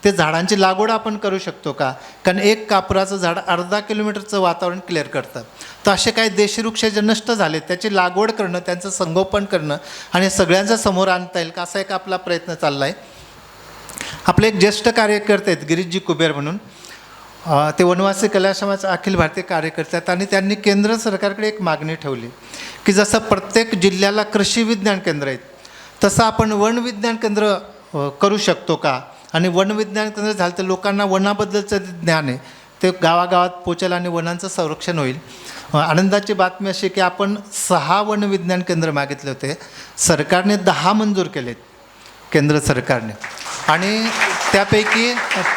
ते झाडांची लागवड आपण करू शकतो का. कारण एक कापराचं झाड अर्धा किलोमीटरचं वातावरण क्लिअर करतं. तर असे काही देशी वृक्ष जे नष्ट झाले त्याची लागवड करणं, त्यांचं संगोपन करणं आणि सगळ्यांच्या समोर आणता येईल का, असा एक आपला प्रयत्न चालला आहे. आपले एक ज्येष्ठ कार्यकर्ते आहेत गिरीशजी कुबेर म्हणून, ते वनवासी कलाश्रमाचे अखिल भारतीय कार्यकर्ते आहेत. आणि त्यांनी केंद्र सरकारकडे एक मागणी ठेवली की जसं प्रत्येक जिल्ह्याला कृषी विज्ञान केंद्र आहेत तसं आपण वन विज्ञान केंद्र करू शकतो का. आणि वन विज्ञान केंद्र झालं तर लोकांना वनाबद्दलचं ज्ञान आहे ते गावागावात पोचेल आणि वनांचं संरक्षण होईल. आनंदाची बातमी अशी की आपण 6 वन विज्ञान केंद्र मागितले होते, सरकारने 10 मंजूर केलेत केंद्र सरकारने. आणि त्यापैकी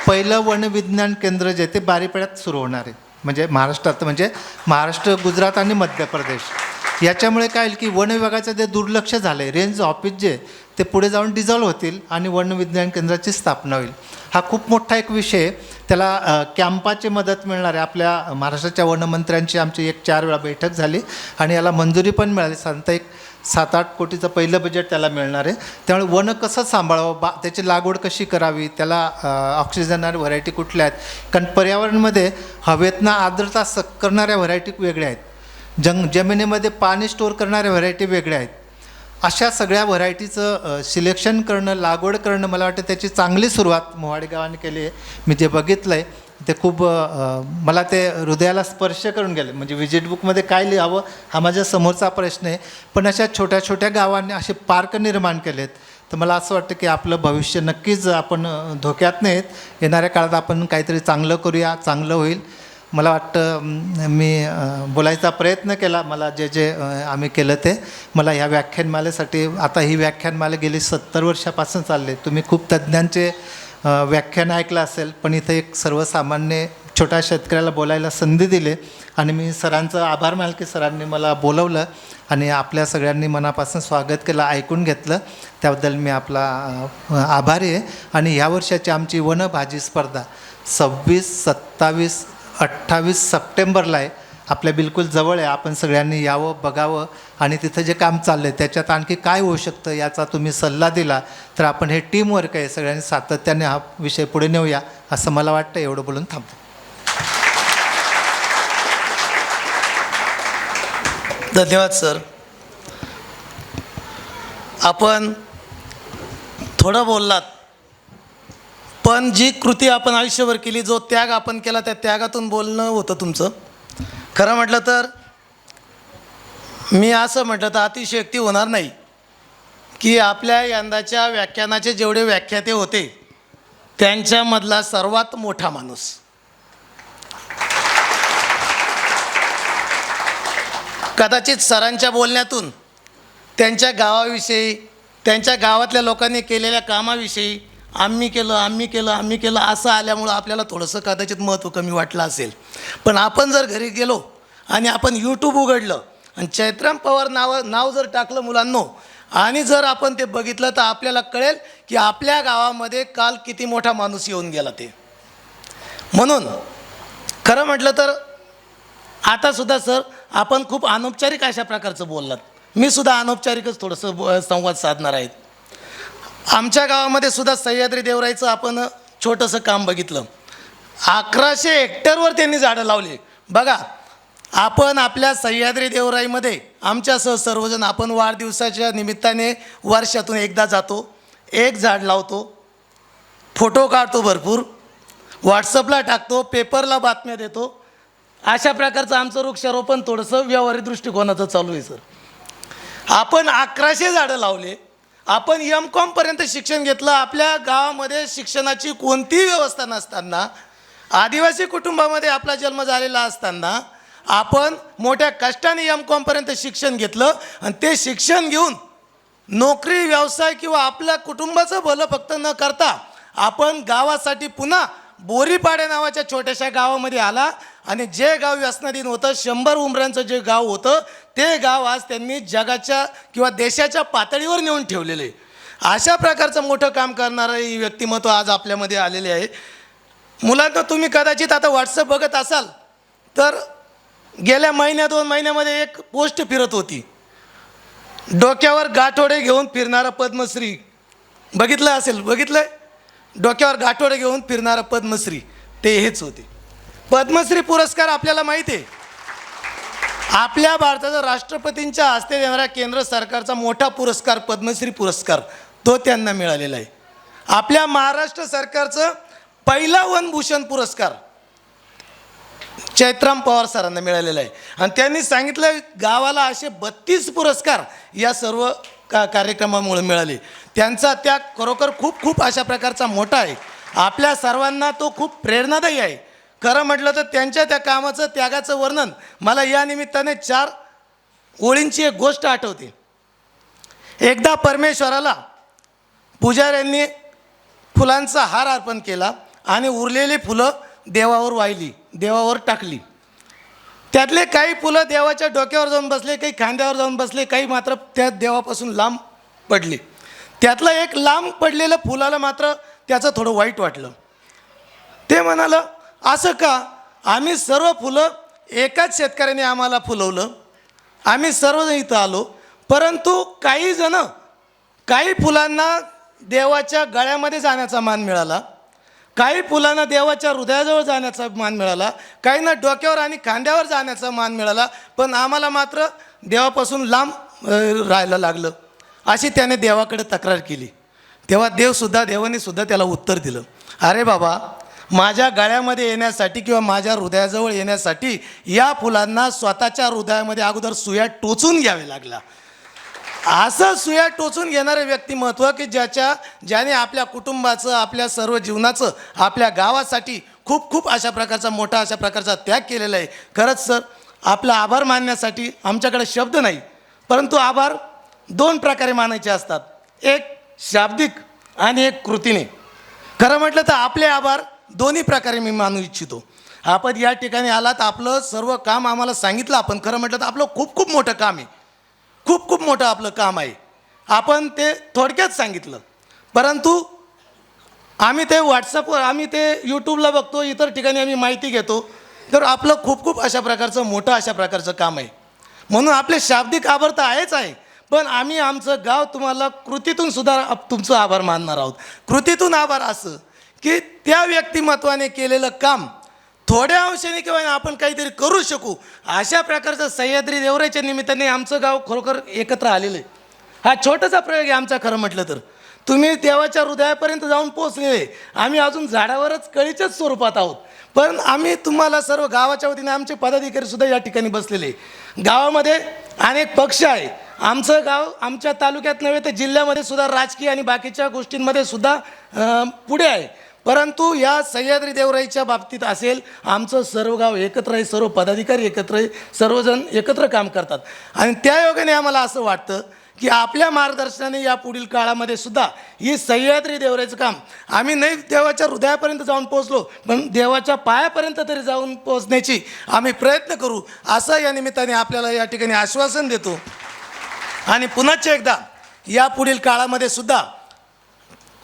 पहिलं वन विज्ञान केंद्र जे ते बारीपेड्यात सुरू होणार आहे, म्हणजे महाराष्ट्रात, म्हणजे महाराष्ट्र, गुजरात आणि मध्य प्रदेश. याच्यामुळे काय होईल की वन विभागाचं जे दुर्लक्ष झालं आहे, रेंज ऑफिस जे ते पुढे जाऊन डिझॉल्व होतील आणि वन विज्ञान केंद्राची स्थापना होईल. हा खूप मोठा एक विषय आहे. त्याला कॅम्पाची मदत मिळणार आहे. आपल्या महाराष्ट्राच्या वनमंत्र्यांची आमची 4 वेळा बैठक झाली आणि याला मंजुरी पण मिळाली. साधारणतः एक 7-8 कोटीचं पहिलं बजेट त्याला मिळणार आहे. त्यामुळे वन कसं सांभाळावं, त्याची लागवड कशी करावी, त्याला ऑक्सिजन व्हरायटी कुठल्या आहेत, कारण पर्यावरणामध्ये हवेतनं आर्द्रता करणाऱ्या व्हरायटी वेगळ्या आहेत, जमिनीमध्ये पाणी स्टोअर करणाऱ्या व्हरायटी वेगळ्या आहेत. अशा सगळ्या व्हरायटीचं सिलेक्शन करणं, लागवड करणं, मला वाटतं त्याची चांगली सुरुवात मोहाडी गावाने केली आहे. मी जे बघितलं आहे ते खूप मला ते हृदयाला स्पर्श करून गेले. म्हणजे विजिट बुकमध्ये काय लिहावं हा माझ्या समोरचा प्रश्न आहे, पण अशा छोट्या छोट्या गावांनी असे पार्क निर्माण केलेत. तर मला असं वाटतं की आपलं भविष्य नक्कीच आपण धोक्यात नाहीत. येणाऱ्या काळात आपण काहीतरी चांगलं करूया, चांगलं होईल. मला वाटतं मी बोलायचा प्रयत्न केला, मला जे आम्ही केलं ते. मला ह्या व्याख्यानमालेसाठी, आता ही व्याख्यानमाला गेली 70 वर्षापासून चालले. तुम्ही खूप तज्ज्ञांचे व्याख्यान ऐकलं असेल, पण इथं एक सर्वसामान्य छोट्या शेतकऱ्याला बोलायला संधी दिली आणि मी सरांचं आभार मानले की सरांनी मला बोलवलं आणि आपल्या सगळ्यांनी मनापासून स्वागत केलं, ऐकून घेतलं. त्याबद्दल मी आपला आभारी आहे. आणि ह्या वर्षाची आमची वनभाजी स्पर्धा 26, 27, 28 सप्टेंबरला आहे. आपल्या बिलकुल जवळ आहे. आपण सगळ्यांनी यावं, बघावं आणि तिथं जे काम चाललं आहे त्याच्यात आणखी काय होऊ शकतं याचा तुम्ही सल्ला दिला तर आपण हे टीमवर्क आहे, सगळ्यांनी सातत्याने हा विषय पुढे नेऊया असं मला वाटतं. एवढं बोलून थांबतो. धन्यवाद सर. आपण थोडं बोललात, पण जी कृती आपण आयुष्यभर केली, जो त्याग आपण केला, त्या त्यागातून बोलणं होतं तुमचं. खरं म्हटलं तर मी असं म्हटलं तर अतिशयोक्ती होणार नाही की आपल्या यंदाच्या व्याख्यानाचे जेवढे व्याख्याते होते त्यांच्यामधला सर्वात मोठा माणूस. कदाचित सरांच्या बोलण्यातून त्यांच्या गावाविषयी, त्यांच्या गावातल्या लोकांनी केलेल्या कामाविषयी आम्ही केलं असं आल्यामुळं आपल्याला थोडंसं कदाचित महत्त्व कमी वाटलं असेल. पण आपण जर घरी गेलो आणि आपण यूट्यूब उघडलं आणि चैत्राम पवार नाव जर टाकलं मुलांनो आणि जर आपण ते बघितलं तर आपल्याला कळेल की आपल्या गावामध्ये काल किती मोठा माणूस येऊन गेला ते. म्हणून खरं म्हटलं तर आतासुद्धा सर आपण खूप अनौपचारिक अशा प्रकारचं बोललात. मी सुद्धा अनौपचारिकच थोडंसं संवाद साधणार आहेत. आमच्या गावामध्ये सुद्धा सह्याद्री देवराईचं आपण छोटंसं काम बघितलं. 1100 हेक्टरवर त्यांनी झाडं लावली. बघा, आपण आपल्या सह्याद्री देवराईमध्ये आमच्यासह सर्वजण आपण वाढदिवसाच्या निमित्ताने वर्षातून एकदा जातो, एक झाड लावतो, फोटो काढतो, भरपूर व्हॉट्सअपला टाकतो, पेपरला बातम्या देतो. अशा प्रकारचं आमचं वृक्षारोपण थोडंसं व्यावहारिक दृष्टिकोनाचं चालू आहे सर. आपण 1100 झाडं लावले, आपण M.Com पर्यंत शिक्षण घेतलं. आपल्या गावामध्ये शिक्षणाची कोणतीही व्यवस्था नसताना, आदिवासी कुटुंबामध्ये आपला जन्म झालेला असताना आपण मोठ्या कष्टाने M.Com पर्यंत शिक्षण घेतलं आणि ते शिक्षण घेऊन नोकरी, व्यवसाय किंवा आपल्या कुटुंबाचं भलं फक्त न करता आपण गावासाठी पुन्हा बोरीपाडे नावाच्या छोट्याशा गावामध्ये आला आणि जे गाव व्यसनाधीन होतं, 100 उमऱ्यांचं जे गाव होतं, ते गाव आज त्यांनी जगाच्या किंवा देशाच्या पातळीवर नेऊन ठेवलेलं आहे. अशा प्रकारचं मोठं काम करणारं व्यक्तिमत्व आज आपल्यामध्ये आलेले आहे. मुलांना तुम्ही कदाचित आता व्हॉट्सअप बघत असाल तर गेल्या महिन्या 2 महिन्यामध्ये एक पोस्ट फिरत होती, डोक्यावर गाठोडे घेऊन फिरणारा पद्मश्री. बघितलं असेल, बघितलंय? डोक्यावर गाठोडे घेऊन फिरणारा पद्मश्री ते हेच होते. पद्मश्री पुरस्कार आपल्याला माहिती आहे, आपल्या भारताच्या राष्ट्रपतींच्या हस्ते देणारा केंद्र सरकारचा मोठा पुरस्कार पद्मश्री पुरस्कार तो त्यांना मिळालेला आहे. आपल्या महाराष्ट्र सरकारचं पहिला वनभूषण पुरस्कार चैत्राम पवार सरांना मिळालेला आहे. आणि त्यांनी सांगितलं गावाला असे 32 पुरस्कार या सर्व कार्यक्रमामुळे मिळाले. त्यांचा त्याग खरोखर खूप खूप अशा प्रकारचा मोठा आहे. आपल्या सर्वांना तो खूप प्रेरणादायी आहे. खरं म्हटलं तर त्यांच्या त्या कामाचं, त्यागाचं वर्णन मला या निमित्ताने 4 ओळींची एक गोष्ट आठवते. एकदा परमेश्वराला पुजाऱ्यांनी फुलांचा हार अर्पण केला आणि उरलेली फुलं देवावर वाहिली, देवावर टाकली. त्यातले काही फुलं देवाच्या डोक्यावर जाऊन बसले, काही खांद्यावर जाऊन बसले, काही मात्र त्या देवापासून लांब पडले. त्यातलं एक लांब पडलेलं फुलाला मात्र त्याचं थोडं वाईट वाटलं. ते म्हणालं, असं का? आम्ही सर्व फुलं एकाच शेतकऱ्याने आम्हाला फुलवलं, आम्ही सर्वजण इथं आलो, परंतु काही फुलांना देवाच्या गळ्यामध्ये जाण्याचा मान मिळाला, काही फुलांना देवाच्या हृदयाजवळ जाण्याचा मान मिळाला, काहींना डोक्यावर आणि खांद्यावर जाण्याचा मान मिळाला, पण आम्हाला मात्र देवापासून लांब राहायला लागलं. अशी त्याने देवाकडे तक्रार केली. तेव्हा देवाने सुद्धा त्याला उत्तर दिलं, अरे बाबा, माझ्या गळ्यामध्ये येण्यासाठी किंवा माझ्या हृदयाजवळ येण्यासाठी या फुलांना स्वतःच्या हृदयामध्ये अगोदर सुया टोचून घ्यावे लागला. असं सुया टोचून घेणारं व्यक्तिमत्व की ज्याने आपल्या कुटुंबाचं, आपल्या सर्व जीवनाचं, आपल्या गावासाठी खूप खूप अशा प्रकारचा मोठा अशा प्रकारचा त्याग केलेला आहे. खरंच सर, आपला आभार मानण्यासाठी आमच्याकडे शब्द नाही, परंतु आभार 2 प्रकारे मानायचे असतात, एक शाब्दिक आणि एक कृतीने. खरं म्हटलं तर आपले आभार दोन्ही प्रकारे मी मानू इच्छितो. आपण या ठिकाणी आलात, आपलं सर्व काम आम्हाला सांगितलं. आपण खरं म्हटलं तर आपलं खूप खूप मोठं काम आहे, खूप खूप मोठं आपलं काम आहे. आपण ते थोडक्यात सांगितलं, परंतु आम्ही ते व्हॉट्सअपवर, आम्ही ते यूट्यूबला बघतो, इतर ठिकाणी आम्ही माहिती घेतो, तर आपलं खूप खूप अशा प्रकारचं मोठं अशा प्रकारचं काम आहे. म्हणून आपले शाब्दिक आभार तर आहेच आहे, पण आम्ही आमचं गाव तुम्हाला कृतीतून सुद्धा तुमचं आभार मानणार आहोत. कृतीतून आभार असं की त्या व्यक्तिमत्वाने केलेलं काम थोड्या अंशाने किंवा आपण काहीतरी करू शकू, अशा प्रकारचं सह्याद्री देवराईच्या निमित्ताने आमचं गाव खरोखर एकत्र आलेलं आहे. हा छोटासा प्रयोग आहे आमचा. खरं म्हटलं तर तुम्ही देवाच्या हृदयापर्यंत जाऊन पोचलेले, आम्ही अजून झाडावरच कळीच्याच स्वरूपात आहोत. पण आम्ही तुम्हाला सर्व गावाच्या वतीने आमचे पदाधिकारीसुद्धा या ठिकाणी बसलेले. गावामध्ये अनेक पक्ष आहे. आमचं गाव आमच्या तालुक्यात नव्हे तर जिल्ह्यामध्ये सुद्धा राजकीय आणि बाकीच्या गोष्टींमध्ये सुद्धा पुढे आहे. परंतु या सह्याद्री देवराईच्या बाबतीत असेल, आमचं सर्व गाव एकत्र आहे, सर्व पदाधिकारी एकत्र आहे, सर्वजण एकत्र काम करतात. आणि त्या योगाने आम्हाला असं वाटतं की आपल्या मार्गदर्शनाने या पुढील काळामध्ये सुद्धा ही सह्याद्री देवराईचं काम आम्ही नाही देवाच्या हृदयापर्यंत जाऊन पोहोचलो, पण देवाच्या पायापर्यंत तरी जाऊन पोहोचण्याची आम्ही प्रयत्न करू, असं या निमित्ताने आपल्याला या ठिकाणी आश्वासन देतो. आणि पुन्हा एकदा या पुढील काळामध्ये सुद्धा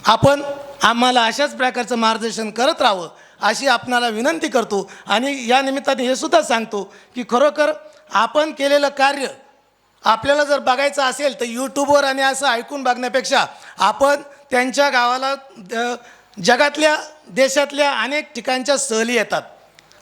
आपण आम्हाला अशाच प्रकारचं मार्गदर्शन करत राहावं अशी आपणाला विनंती करतो. आणि या निमित्ताने हे सुद्धा सांगतो की खरोखर आपण केलेलं कार्य आपल्याला जर बघायचं असेल तर यूट्यूबवर आणि असं ऐकून बघण्यापेक्षा आपण त्यांच्या गावाला जगातल्या देशातल्या अनेक ठिकाणच्या सहली येतात,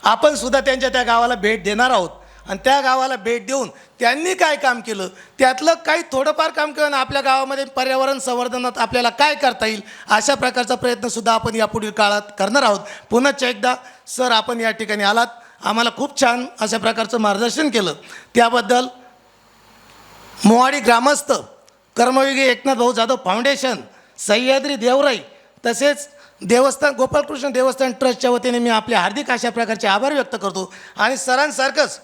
आपण सुद्धा त्यांच्या त्या गावाला भेट देणार आहोत. आणि त्या गावाला भेट देऊन त्यांनी काय काम केलं, त्यातलं काही थोडंफार काम केलं, आपल्या गावामध्ये पर्यावरण संवर्धनात आपल्याला काय करता येईल अशा प्रकारचा प्रयत्नसुद्धा आपण यापुढील काळात करणार आहोत. पुन्हा एकदा सर, आपण या ठिकाणी आलात, आम्हाला खूप छान अशा प्रकारचं मार्गदर्शन केलं, त्याबद्दल मोवाडी ग्रामस्थ, कर्मयोगी एकनाथ भाऊ जाधव फाउंडेशन, सह्याद्री देवराई तसेच देवस्थान गोपालकृष्ण देवस्थान ट्रस्टच्या वतीने मी आपले हार्दिक अशा प्रकारचे आभार व्यक्त करतो. आणि सरांसारखंच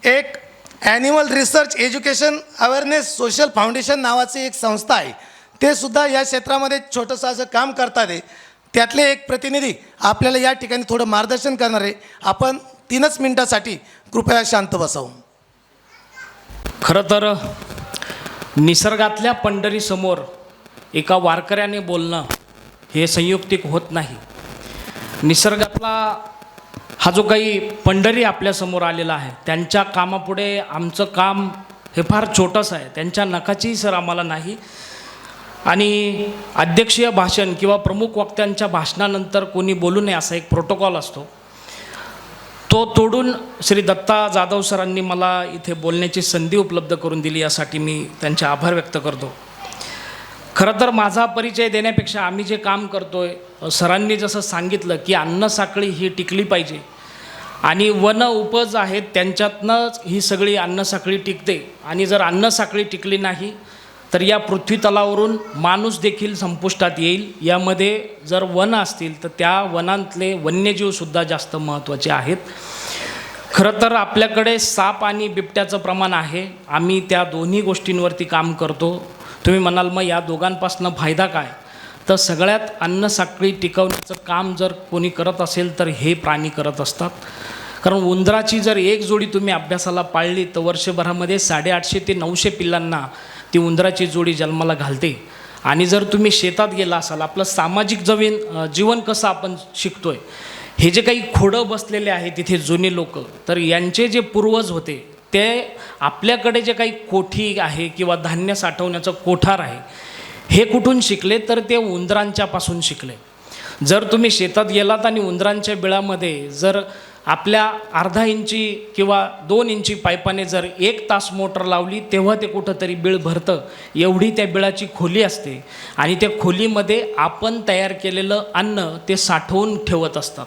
एक animal research education awareness social foundation नावाची एक संस्था आहे, ते सुद्धा या क्षेत्रामध्ये छोटंसं असं काम करतात आहे. त्यातले एक प्रतिनिधी आपल्याला या ठिकाणी थोडं मार्गदर्शन करणार आहे. आपण 3 मिनिटासाठी कृपया शांत बसावं. खरं तर निसर्गातल्या पंढरीसमोर एका वारकऱ्याने बोलणं हे संयुक्तिक होत नाही. निसर्गातला हा जो काही पंढरी आपल्यासमोर आलेला आहे, त्यांच्या कामापुढे आमचं काम हे फार छोटंसं आहे, त्यांच्या नकाचीही सर आम्हाला नाही. आणि अध्यक्षीय भाषण किंवा प्रमुख वक्त्यांच्या भाषणानंतर कोणी बोलू नये असा एक प्रोटोकॉल असतो, तो तोडून श्री दत्ता जाधव सरांनी मला इथे बोलण्याची संधी उपलब्ध करून दिली, यासाठी मी त्यांचे आभार व्यक्त करतो. खरं तर माझा परिचय देण्यापेक्षा आम्ही जे काम करतोय, सरांनी जसं सांगितलं की अन्न साखळी ही टिकली पाहिजे आणि वन उपज आहेत त्यांच्यातनंच ही सगळी अन्न साखळी टिकते. आणि जर अन्न साखळी टिकली नाही तर या पृथ्वी तलावरून माणूस देखील संपुष्टात येईल. यामध्ये जर वन असतील तर त्या वनांतले वन्यजीवसुद्धा जास्त महत्त्वाचे आहेत. खरं तर आपल्याकडे साप आणि बिबट्याचं प्रमाण आहे, आम्ही त्या दोन्ही गोष्टींवरती काम करतो. तुम्ही म्हणाल मग या दोघांपासून फायदा काय, तर सगळ्यात अन्न साखळी टिकवण्याचं काम जर कोणी करत असेल तर हे प्राणी करत असतात. कारण उंदराची जर एक जोडी तुम्ही अभ्यासाला पाळली तर वर्षभरामध्ये 850 ते 900 पिल्लांना ती उंदराची जोडी जन्माला घालते. आणि जर तुम्ही शेतात गेला असाल, आपलं सामाजिक जीवन कसं आपण शिकतोय, हे जे काही खोडं बसलेले आहे तिथे जुने लोक, तर यांचे जे पूर्वज होते ते आपल्याकडे जे काही कोठी आहे किंवा धान्य साठवण्याचं कोठार आहे हे कुठून शिकले, तर ते उंदरांच्यापासून शिकले. जर तुम्ही शेतात गेलात आणि उंदरांच्या बिळामध्ये जर आपल्या अर्धा इंची किंवा 2 इंची पाईपाने जर 1 तास मोटर लावली तेव्हा ते कुठंतरी बिळ भरतं, एवढी त्या बिळाची खोली असते. आणि त्या खोलीमध्ये आपण तयार केलेलं अन्न ते साठवून ठेवत असतात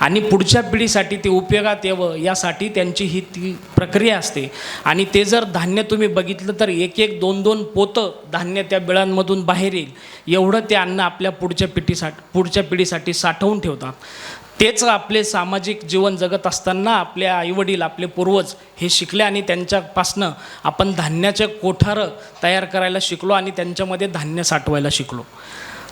आणि पुढच्या पिढीसाठी ते उपयोगात यावं यासाठी त्यांची ही ती प्रक्रिया असते. आणि ते जर धान्य तुम्ही बघितलं तर 1-1, 2-2 पोतं धान्य त्या बिळांमधून बाहेर येईल, एवढं ते अन्न आपल्या पुढच्या पिढीसाठी साठवून ठेवतात. तेच आपले सामाजिक जीवन जगत असताना आपले आईवडील, आपले पूर्वज हे शिकले आणि त्यांच्यापासनं आपण धान्याचे कोठारं तयार करायला शिकलो आणि त्यांच्यामध्ये धान्य साठवायला शिकलो.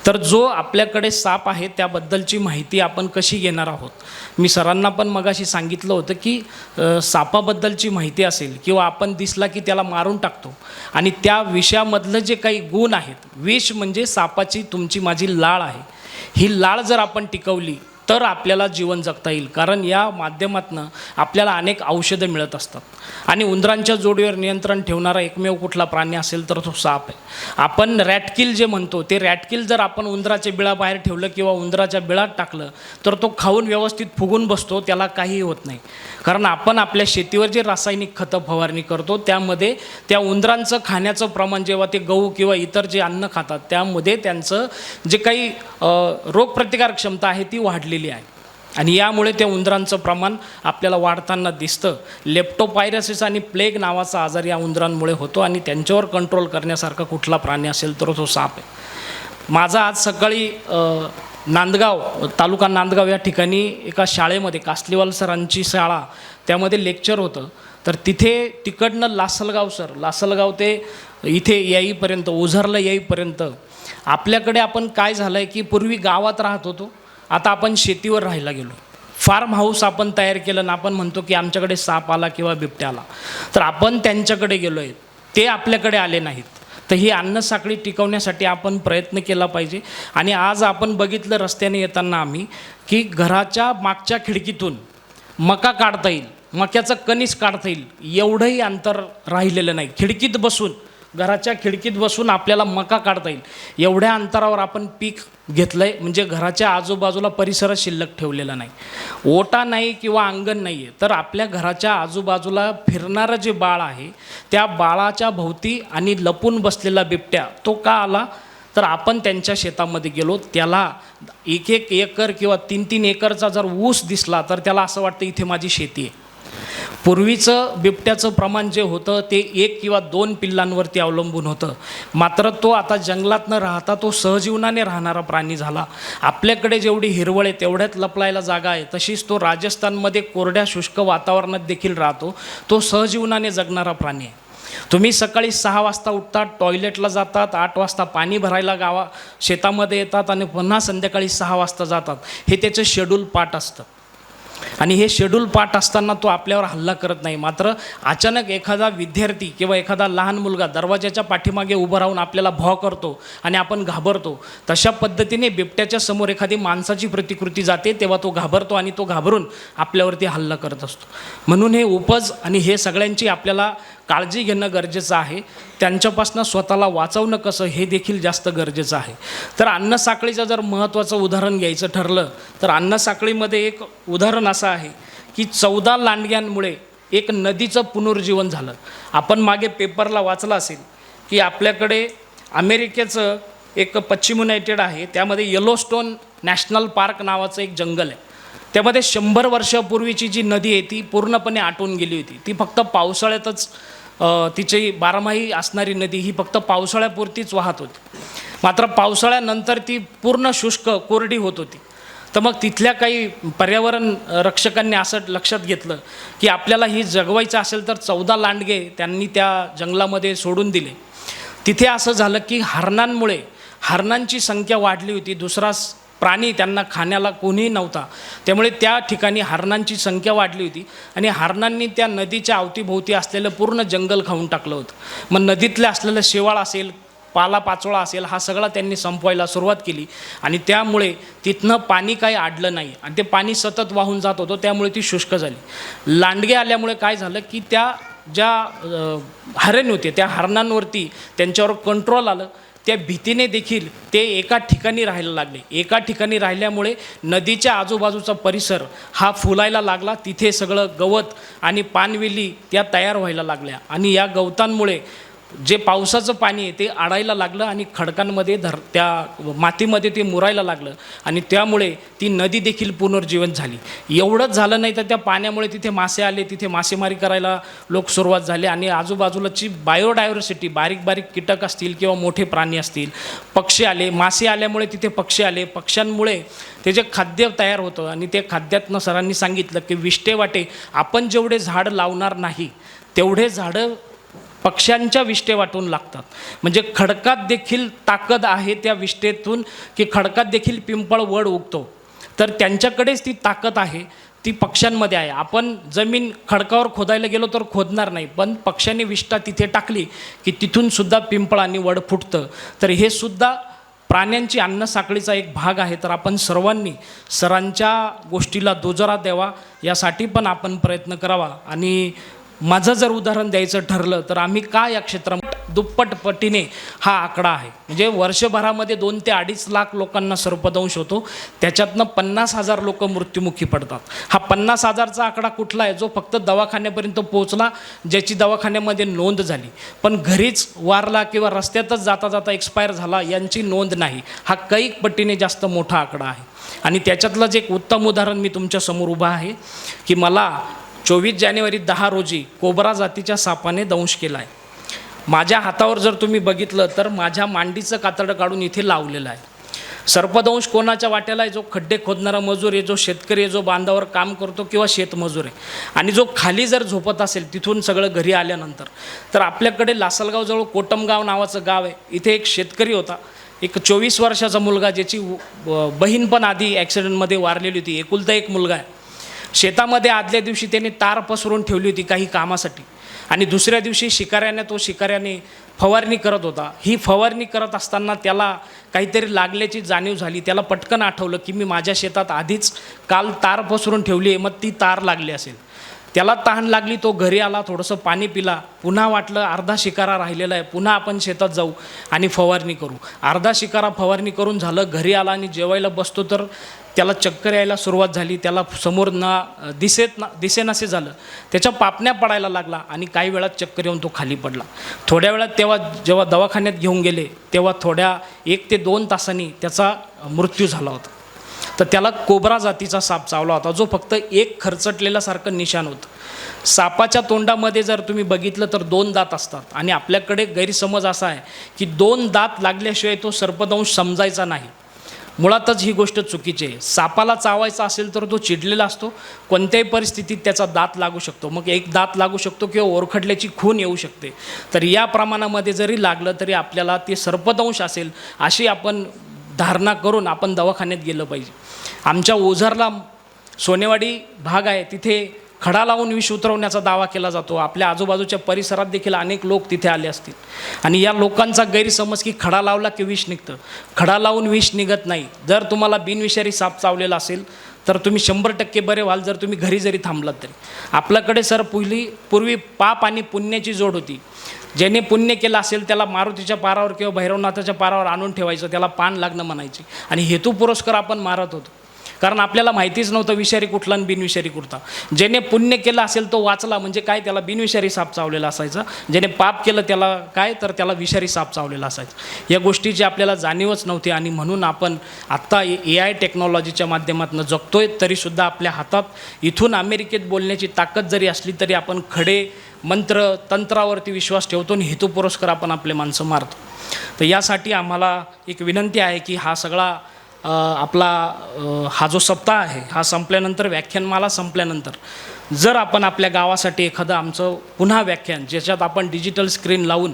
तर जो आपल्याकडे साप आहे त्याबद्दलची माहिती आपण कशी घेणार आहोत. मी सरांना पण मगाशी सांगितलं होतं की सापाबद्दलची माहिती असेल किंवा आपण दिसला की त्याला मारून टाकतो आणि त्या विषामधलं जे काही गुण आहेत, विष म्हणजे सापाची तुमची माझी लाळ आहे, ही लाळ जर आपण टिकवली तर आपल्याला जीवन जगता येईल. कारण या माध्यमातून आपल्याला अनेक औषधं मिळत असतात. आणि उंदरांच्या जोडीवर नियंत्रण ठेवणारा एकमेव कुठला प्राणी असेल तर तो साप आहे. आपण रॅटकिल जे म्हणतो ते रॅटकिल जर आपण उंदराच्या बिळाबाहेर ठेवलं किंवा उंदराच्या बिळात टाकलं तर तो खाऊन व्यवस्थित फुगून बसतो, त्याला काहीही होत नाही. कारण आपण आपल्या शेतीवर जे रासायनिक खतं फवारणी करतो त्यामध्ये त्या उंदरांचं खाण्याचं प्रमाण, जेव्हा ते गहू किंवा इतर जे अन्न खातात त्यामध्ये त्यांचं जे काही रोगप्रतिकार क्षमता आहे ती वाढलेली आहे. आणि यामुळे त्या उंदरांचं प्रमाण आपल्याला वाढताना दिसतं. लेप्टोपायरसिस आणि प्लेग नावाचा आजार या उंदरांमुळे होतो आणि त्यांच्यावर कंट्रोल करण्यासारखा कुठला प्राणी असेल तर तो साप आहे. माझा आज सकाळी नांदगाव, तालुका नांदगाव या ठिकाणी एका शाळेमध्ये, कासलीवाल सरांची शाळा, त्यामध्ये लेक्चर होतं. तर तिकडनं लासलगाव ते इथे येईपर्यंत, ओझरला येईपर्यंत आपल्याकडे आपण काय झालं आहे की पूर्वी गावात राहत होतो, आता आपण शेतीवर राहायला गेलो. फार्म हाऊस आपण तयार केलं ना, आपण म्हणतो की आमच्याकडे साप आला किंवा बिबट्या आला, तर आपण त्यांच्याकडे गेलो आहे, ते आपल्याकडे आले नाहीत. तर ही अन्न साखळी टिकवण्यासाठी आपण प्रयत्न केला पाहिजे. आणि आज आपण बघितलं रस्त्याने येताना आम्ही की घराच्या मागच्या खिडकीतून मका काढता येईल, मक्याचं कणीस काढता येईल एवढंही अंतर राहिलेलं नाही. खिडकीत बसून घराच्या खिडकीत बसून आपल्याला मका काढता येईल एवढ्या अंतरावर आपण पीक घेतलं आहे. म्हणजे घराच्या आजूबाजूला परिसर शिल्लक ठेवलेला नाही, ओटा नाही किंवा अंगण नाही आहे, तर आपल्या घराच्या आजूबाजूला फिरणारं जे बाळ आहे त्या बाळाच्या भोवती आणि लपून बसलेला बिबट्या तो का आला, तर आपण त्यांच्या शेतामध्ये गेलो, त्याला 1-1 एकर किंवा 3-3 एकरचा जर ऊस दिसला तर त्याला असं वाटतं इथे माझी शेती आहे. पूर्वीचं बिबट्याचं प्रमाण जे होतं ते 1 किंवा 2 पिल्लांवरती अवलंबून होतं, मात्र तो आता जंगलात न राहता तो सहजीवनाने राहणारा प्राणी झाला. आपल्याकडे जेवढी हिरवळ आहे तेवढ्यात लपलायला जागा आहे, तशीच तो राजस्थानमध्ये कोरड्या शुष्क वातावरणात देखील राहतो. तो सहजीवनाने जगणारा प्राणी आहे. तुम्ही सकाळी 6 वाजता उठतात, टॉयलेटला जातात, 8 वाजता पाणी भरायला शेतामध्ये येतात आणि पुन्हा संध्याकाळी 6 वाजता जातात. हे त्याचं शेड्यूल पाठ असतं आणि हे शेड्यूल पाठ असताना तो आपल्यावर हल्ला करत नाही. मात्र अचानक एखादा विद्यार्थी किंवा एखादा लहान मुलगा दरवाजाच्या पाठीमागे उभं राहून आपल्याला भॉ करतो आणि आपण घाबरतो. तशा पद्धतीने बिबट्याच्या समोर एखादी माणसाची प्रतिकृती जाते तेव्हा तो घाबरतो आणि तो घाबरून आपल्यावरती हल्ला करत असतो. म्हणून हे उपज आणि हे सगळ्यांची आपल्याला काळजी घेणं गरजेचं आहे. त्यांच्यापासून स्वतःला वाचवणं कसं हे देखील जास्त गरजेचं आहे. तर अन्नसाखळीचं जर महत्त्वाचं उदाहरण घ्यायचं ठरलं तर अन्नसाखळीमध्ये एक उदाहरण असं आहे की 14 लांडग्यांमुळे एक नदीचं पुनरुज्जीवन झालं. आपण मागे पेपरला वाचलं असेल की आपल्याकडे अमेरिकेचं एक पश्चिम युनायटेड आहे, त्यामध्ये येलोस्टोन नॅशनल पार्क नावाचं एक जंगल आहे. त्यामध्ये 100 वर्षापूर्वीची जी नदी आहे ती पूर्णपणे आटून गेली होती. ती फक्त पावसाळ्यातच तिची बारमाही असणारी नदी ही फक्त पावसाळ्यापुरतीच वाहत होती. मात्र पावसाळ्यानंतर ती पूर्ण शुष्क कोरडी होत होती. तर मग तिथल्या काही पर्यावरण रक्षकांनी असं लक्षात घेतलं की आपल्याला ही जगवायचं असेल तर 14 लांडगे त्यांनी त्या जंगलामध्ये सोडून दिले. तिथे असं झालं की हरणांमुळे हरणांची संख्या वाढली होती, दुसरा प्राणी त्यांना खाण्याला कोणीही नव्हता, त्यामुळे त्या ठिकाणी हरणांची संख्या वाढली होती आणि हरणांनी त्या नदीच्या अवतीभोवती असलेलं पूर्ण जंगल खाऊन टाकलं होतं. मग नदीतलं असलेलं शेवाळ असेल, पालापाचोळा असेल, हा सगळा त्यांनी संपवायला सुरुवात केली आणि त्यामुळे तिथनं पाणी काही अडलं नाही आणि ते पाणी सतत वाहून जात होतं, त्यामुळे ती शुष्क झाली. लांडगे आल्यामुळे काय झालं की त्या ज्या हरण होते त्या हरणांवरती त्यांच्यावर कंट्रोल आलं. त्या भीतीने देखील ते एका ठिकाणी राहायला लागले. एका ठिकाणी राहिल्यामुळे नदीच्या आजूबाजूचा परिसर हा फुलायला लागला. तिथे सगळं गवत आणि पानवेली त्या तयार व्हायला लागल्या आणि या गवतांमुळे जे पावसाचं पाणी आहे ते अडायला लागलं आणि खडकांमध्ये त्या मातीमध्ये ते मुरायला लागलं आणि त्यामुळे ती नदी देखील पुनर्जीवन झाली. एवढंच झालं नाही तर त्या पाण्यामुळे तिथे मासे आले, तिथे मासेमारी करायला लोक सुरुवात झाले आणि आजूबाजूलाची बायोडायव्हर्सिटी, बारीक बारीक कीटक असतील किंवा मोठे प्राणी असतील, पक्षी आले. मासे आल्यामुळे तिथे पक्षी आले. पक्ष्यांमुळे ते जे खाद्य तयार होतं आणि ते खाद्यातनं सरांनी सांगितलं की विष्टेवाटे आपण जेवढे झाड लावणार नाही तेवढे झाडं पक्ष्यांच्या विष्टेवाटून लागतात. म्हणजे खडकात देखील ताकद आहे त्या विष्टेतून की खडकात देखील पिंपळ वड उगतो, तर त्यांच्याकडेच ती ताकद आहे, ती पक्ष्यांमध्ये आहे. आपण जमीन खडकावर खोदायला गेलो तर खोदणार नाही, पण पक्ष्यांनी विष्ठा तिथे टाकली की तिथून सुद्धा पिंपळ आणि वड फुटतं. तर हे सुद्धा प्राण्यांची अन्नसाखळीचा एक भाग आहे. तर आपण सर्वांनी सरांच्या गोष्टीला दुजोरा द्यावा, यासाठी पण आपण प्रयत्न करावा. आणि माझं जर उदाहरण द्यायचं ठरलं तर आम्ही का या क्षेत्रामध्ये दुप्पट पटीने हा आकडा आहे. म्हणजे वर्षभरामध्ये 2 ते 2.5 लाख लोकांना सर्पदंश होतो, त्याच्यातनं 50,000 लोक मृत्युमुखी पडतात. हा 50,000चा आकडा कुठला आहे, जो फक्त दवाखान्यापर्यंत पोहोचला, ज्याची दवाखान्यामध्ये नोंद झाली, पण घरीच वारला किंवा रस्त्यातच जाता जाता एक्सपायर झाला यांची नोंद नाही. हा कैक पटीने जास्त मोठा आकडा आहे. आणि त्याच्यातलंच एक उत्तम उदाहरण मी तुमच्यासमोर उभा आहे की मला 24 जानेवारी 10 रोजी कोबरा जातीच्या सापाने दंश केला आहे. माझ्या हातावर जर तुम्ही बघितलं तर माझ्या मांडीचं कातडं काढून इथे लावलेलं आहे. सर्पदंश कोणाच्या वाट्याला आहे, जो खड्डे खोदणारा मजूर आहे, जो शेतकरी आहे, जो बांधावर काम करतो किंवा शेतमजूर आहे. आणि जो खाली जर झोपत असेल तिथून सगळं घरी आल्यानंतर, तर आपल्याकडे लासलगावजवळ कोटमगाव नावाचं गाव आहे. इथे एक शेतकरी होता, एक 24 वर्षाचा मुलगा, ज्याची बहीण पण आधी ॲक्सिडेंटमध्ये वारलेली होती. एकुलता एक मुलगा आहे. शेतामध्ये आदल्या दिवशी त्याने तार पसरून ठेवली होती काही कामासाठी आणि दुसऱ्या दिवशी शिकाऱ्याने फवारणी करत होता. ही फवारणी करत असताना त्याला काहीतरी लागल्याची जाणीव झाली. त्याला पटकन आठवलं की मी माझ्या शेतात आधीच काल तार पसरून ठेवली आहे, मग ती तार लागली असेल. त्याला तहान लागली, तो घरी आला, थोडंसं पाणी पिला, पुन्हा वाटलं अर्धा शिकारा राहिलेला आहे, पुन्हा आपण शेतात जाऊ आणि फवारणी करू. अर्धा शिकारा फवारणी करून झालं, घरी आला आणि जेवायला बसतो तर त्याला चक्कर यायला सुरुवात झाली, त्याला समोर दिसेनासे झालं, त्याच्या पापण्या पडायला लागला आणि काही वेळात चक्कर येऊन तो खाली पडला. थोड्या वेळात जेव्हा दवाखान्यात घेऊन गेले तेव्हा 1 ते 2 तासांनी त्याचा मृत्यू झाला होता. तर त्याला कोब्रा जातीचा साप चावला होता, जो फक्त एक खरचटलेल्यासारखं निशाण होतं. सापाच्या तोंडामध्ये जर तुम्ही बघितलं तर 2 दात असतात आणि आपल्याकडे गैरसमज असा आहे की 2 दात लागल्याशिवाय तो सर्पदंश समजायचा नाही. मुळातच ही गोष्ट चुकीची आहे. सापाला चावायचा असेल तर तो चिडलेला असतो, कोणत्याही परिस्थितीत त्याचा दात लागू शकतो, मग एक दात लागू शकतो किंवा ओरखडल्याची खून येऊ शकते. तर या प्रमाणामध्ये जरी लागलं तरी आपल्याला ते सर्पदंश असेल अशी आपण धारणा करून आपण दवाखान्यात गेलं पाहिजे. आमच्या ओझरला सोनेवाडी भाग आहे, तिथे खडा लावून विष उतरवण्याचा दावा केला जातो. आपल्या आजूबाजूच्या परिसरात देखील अनेक लोक तिथे आले असतील आणि या लोकांचा गैरसमज की खडा लावला की विष निघतं. खडा लावून विष निघत नाही. जर तुम्हाला बिनविषारी साप चावलेला असेल तर तुम्ही 100% बरे व्हाल जर तुम्ही घरी जरी थांबलात तरी. आपल्याकडे सर पूर्वी पाप आणि पुण्याची जोड होती. ज्याने पुण्य केलं असेल त्याला मारुतीच्या पारावर किंवा भैरवनाथाच्या पारावर आणून ठेवायचं, त्याला पान लागणं म्हणायचे आणि हेतू पुरस्कार आपण मारत होतो, कारण आपल्याला माहितीच नव्हतं विषारी कुठला आणि बिनविषारी कुठला. ज्याने पुण्य केलं असेल तो वाचला, म्हणजे काय, त्याला बिनविषारी साप चावलेला असायचा. ज्याने पाप केलं त्याला काय, तर त्याला विषारी साप चावलेला असायचा. या गोष्टीची आपल्याला जाणीवच नव्हती आणि म्हणून आपण आत्ता AI टेक्नॉलॉजीच्या माध्यमातून जगतोय. तरीसुद्धा आपल्या हातात इथून अमेरिकेत बोलण्याची ताकद जरी असली तरी आपण खडे मंत्र तंत्रावरती विश्वास ठेवतो आणि हेतू पुरस्कार आपण आपले माणसं मारतो. तर यासाठी आम्हाला एक विनंती आहे की हा सगळा हा जो सप्ताह आहे हा संपल्यानंतर, व्याख्यानमाला संपल्यानंतर जर आपण आपल्या गावासाठी एखादं आमचं पुन्हा व्याख्यान ज्याच्यात आपण डिजिटल स्क्रीन लावून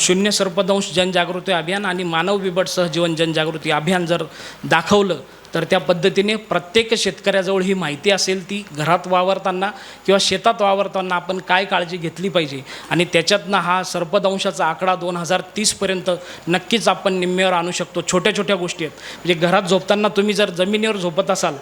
शून्य सर्पदंश जनजागृती अभियान आणि मानव बिबट सहजीवन जनजागृती अभियान जर दाखवलं तर त्या पद्धतीने प्रत्येक शेतकऱ्याजवळ ही माहिती असेल, ती घरात वावरताना किंवा शेतात वावरताना आपण काय काळजी घेतली पाहिजे आणि त्याच्यातनं हा सर्पदंशाचा आकडा 2030पर्यंत नक्कीच आपण निम्म्यावर आणू शकतो. छोट्या छोट्या गोष्टी आहेत. म्हणजे घरात झोपताना तुम्ही जर जमिनीवर झोपत असाल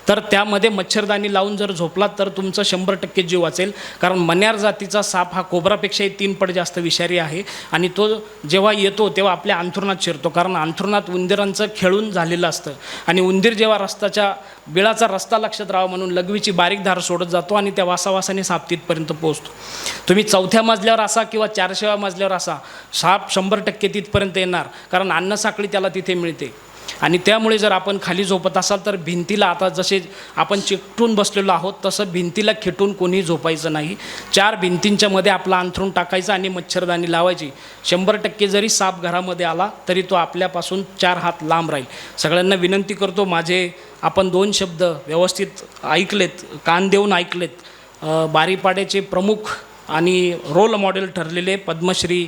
तर त्यामध्ये मच्छरदाणी लावून जर झोपलात तर तुमचं 100% जीव वाचेल. कारण मण्यार जातीचा साप हा कोब्रापेक्षाही 3 पट जास्त विषारी आहे आणि तो जेव्हा येतो तेव्हा आपल्या अंथरुणात शिरतो, कारण अंथरुणात उंदीरांचं खेळून झालेलं असतं आणि उंदीर जेव्हा बिळाचा रस्ता लक्षात राहावा म्हणून लघवीची बारीक धार सोडत जातो आणि त्या वासावासाने साप तिथपर्यंत पोहोचतो. तुम्ही 4थ्या मजल्यावर असा किंवा 400व्या मजल्यावर असा, साप 100% तिथपर्यंत येणार, कारण अन्नसाखळी त्याला तिथे मिळते. आणि त्यामुळे जर आपण खाली झोपत असाल तर भिंतीला, आता जसे आपण चिकटून बसलेलो आहोत तसं भिंतीला खिटून कोणी झोपायचं नाही. 4 भिंतींच्या मध्ये आपला अंथरूण टाकायचं आणि मच्छरदाणी लावायची. 100% जरी साप घरामध्ये आला तरी तो आपल्यापासून 4 हात लांब राहील. सगळ्यांना विनंती करतो, आपण 2 शब्द व्यवस्थित ऐकलेत, कान देऊन ऐकलेत. बारीपाड्याचे प्रमुख आणि रोल मॉडेल ठरलेले पद्मश्री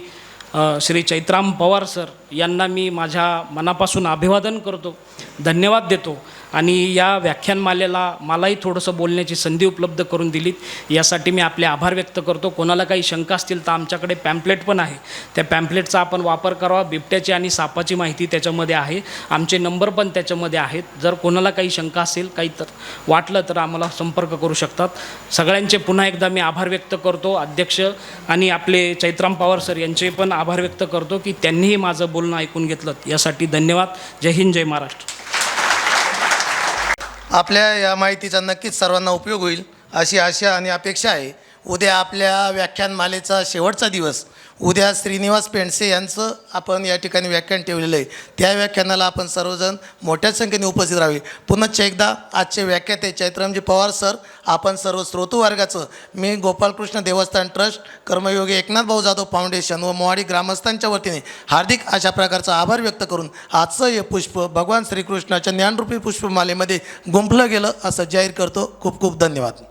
श्री चैत्राम पवार सर यांना मी माझ्या मनापासून अभिवादन करतो, धन्यवाद देतो आणि या व्याख्यानमालेला मलाही थोडंसं बोलण्याची संधी उपलब्ध करून दिलीत यासाठी मी आपले आभार व्यक्त करतो. कोणाला काही शंका असतील तर आमच्याकडे पॅम्पलेट पण आहे, त्या पॅम्पलेटचा आपण वापर करावा. बिबट्याची आणि सापाची माहिती त्याच्यामध्ये आहे, आमचे नंबर पण त्याच्यामध्ये आहेत. जर कोणाला काही शंका असेल, काही तर वाटलं तर आम्हाला संपर्क करू शकतात. सगळ्यांचे पुन्हा एकदा मी आभार व्यक्त करतो. अध्यक्ष आणि आपले चैत्राम पवार सर यांचे पण आभार व्यक्त करतो की त्यांनीही माझं बोलणं ऐकून घेतलं, यासाठी धन्यवाद. जय हिंद, जय महाराष्ट्र. आपल्या या माहितीचा नक्कीच सर्वांना उपयोग होईल अशी आशा आणि अपेक्षा आहे. उद्या आपल्या व्याख्यानमालेचा शेवटचा दिवस. उद्या श्रीनिवास पेंडसे यांचं आपण या ठिकाणी व्याख्यान ठेवलेलं आहे. त्या व्याख्यानाला आपण सर्वजण मोठ्या संख्येने उपस्थित राहावे. पुन्हा एकदा आजचे व्याख्याते चैत्रामजी पवार सर, आपण सर्व श्रोतू वर्गाचं मी गोपालकृष्ण देवस्थान ट्रस्ट, कर्मयोगी एकनाथ भाऊ जाधव फाउंडेशन व मोवाडी ग्रामस्थांच्या वतीने हार्दिक अशा प्रकारचा आभार व्यक्त करून आजचं हे पुष्प भगवान श्रीकृष्णाच्या ज्ञानरूपी पुष्पमालेमध्ये गुंफलं गेलं असं जाहीर करतो. खूप खूप धन्यवाद.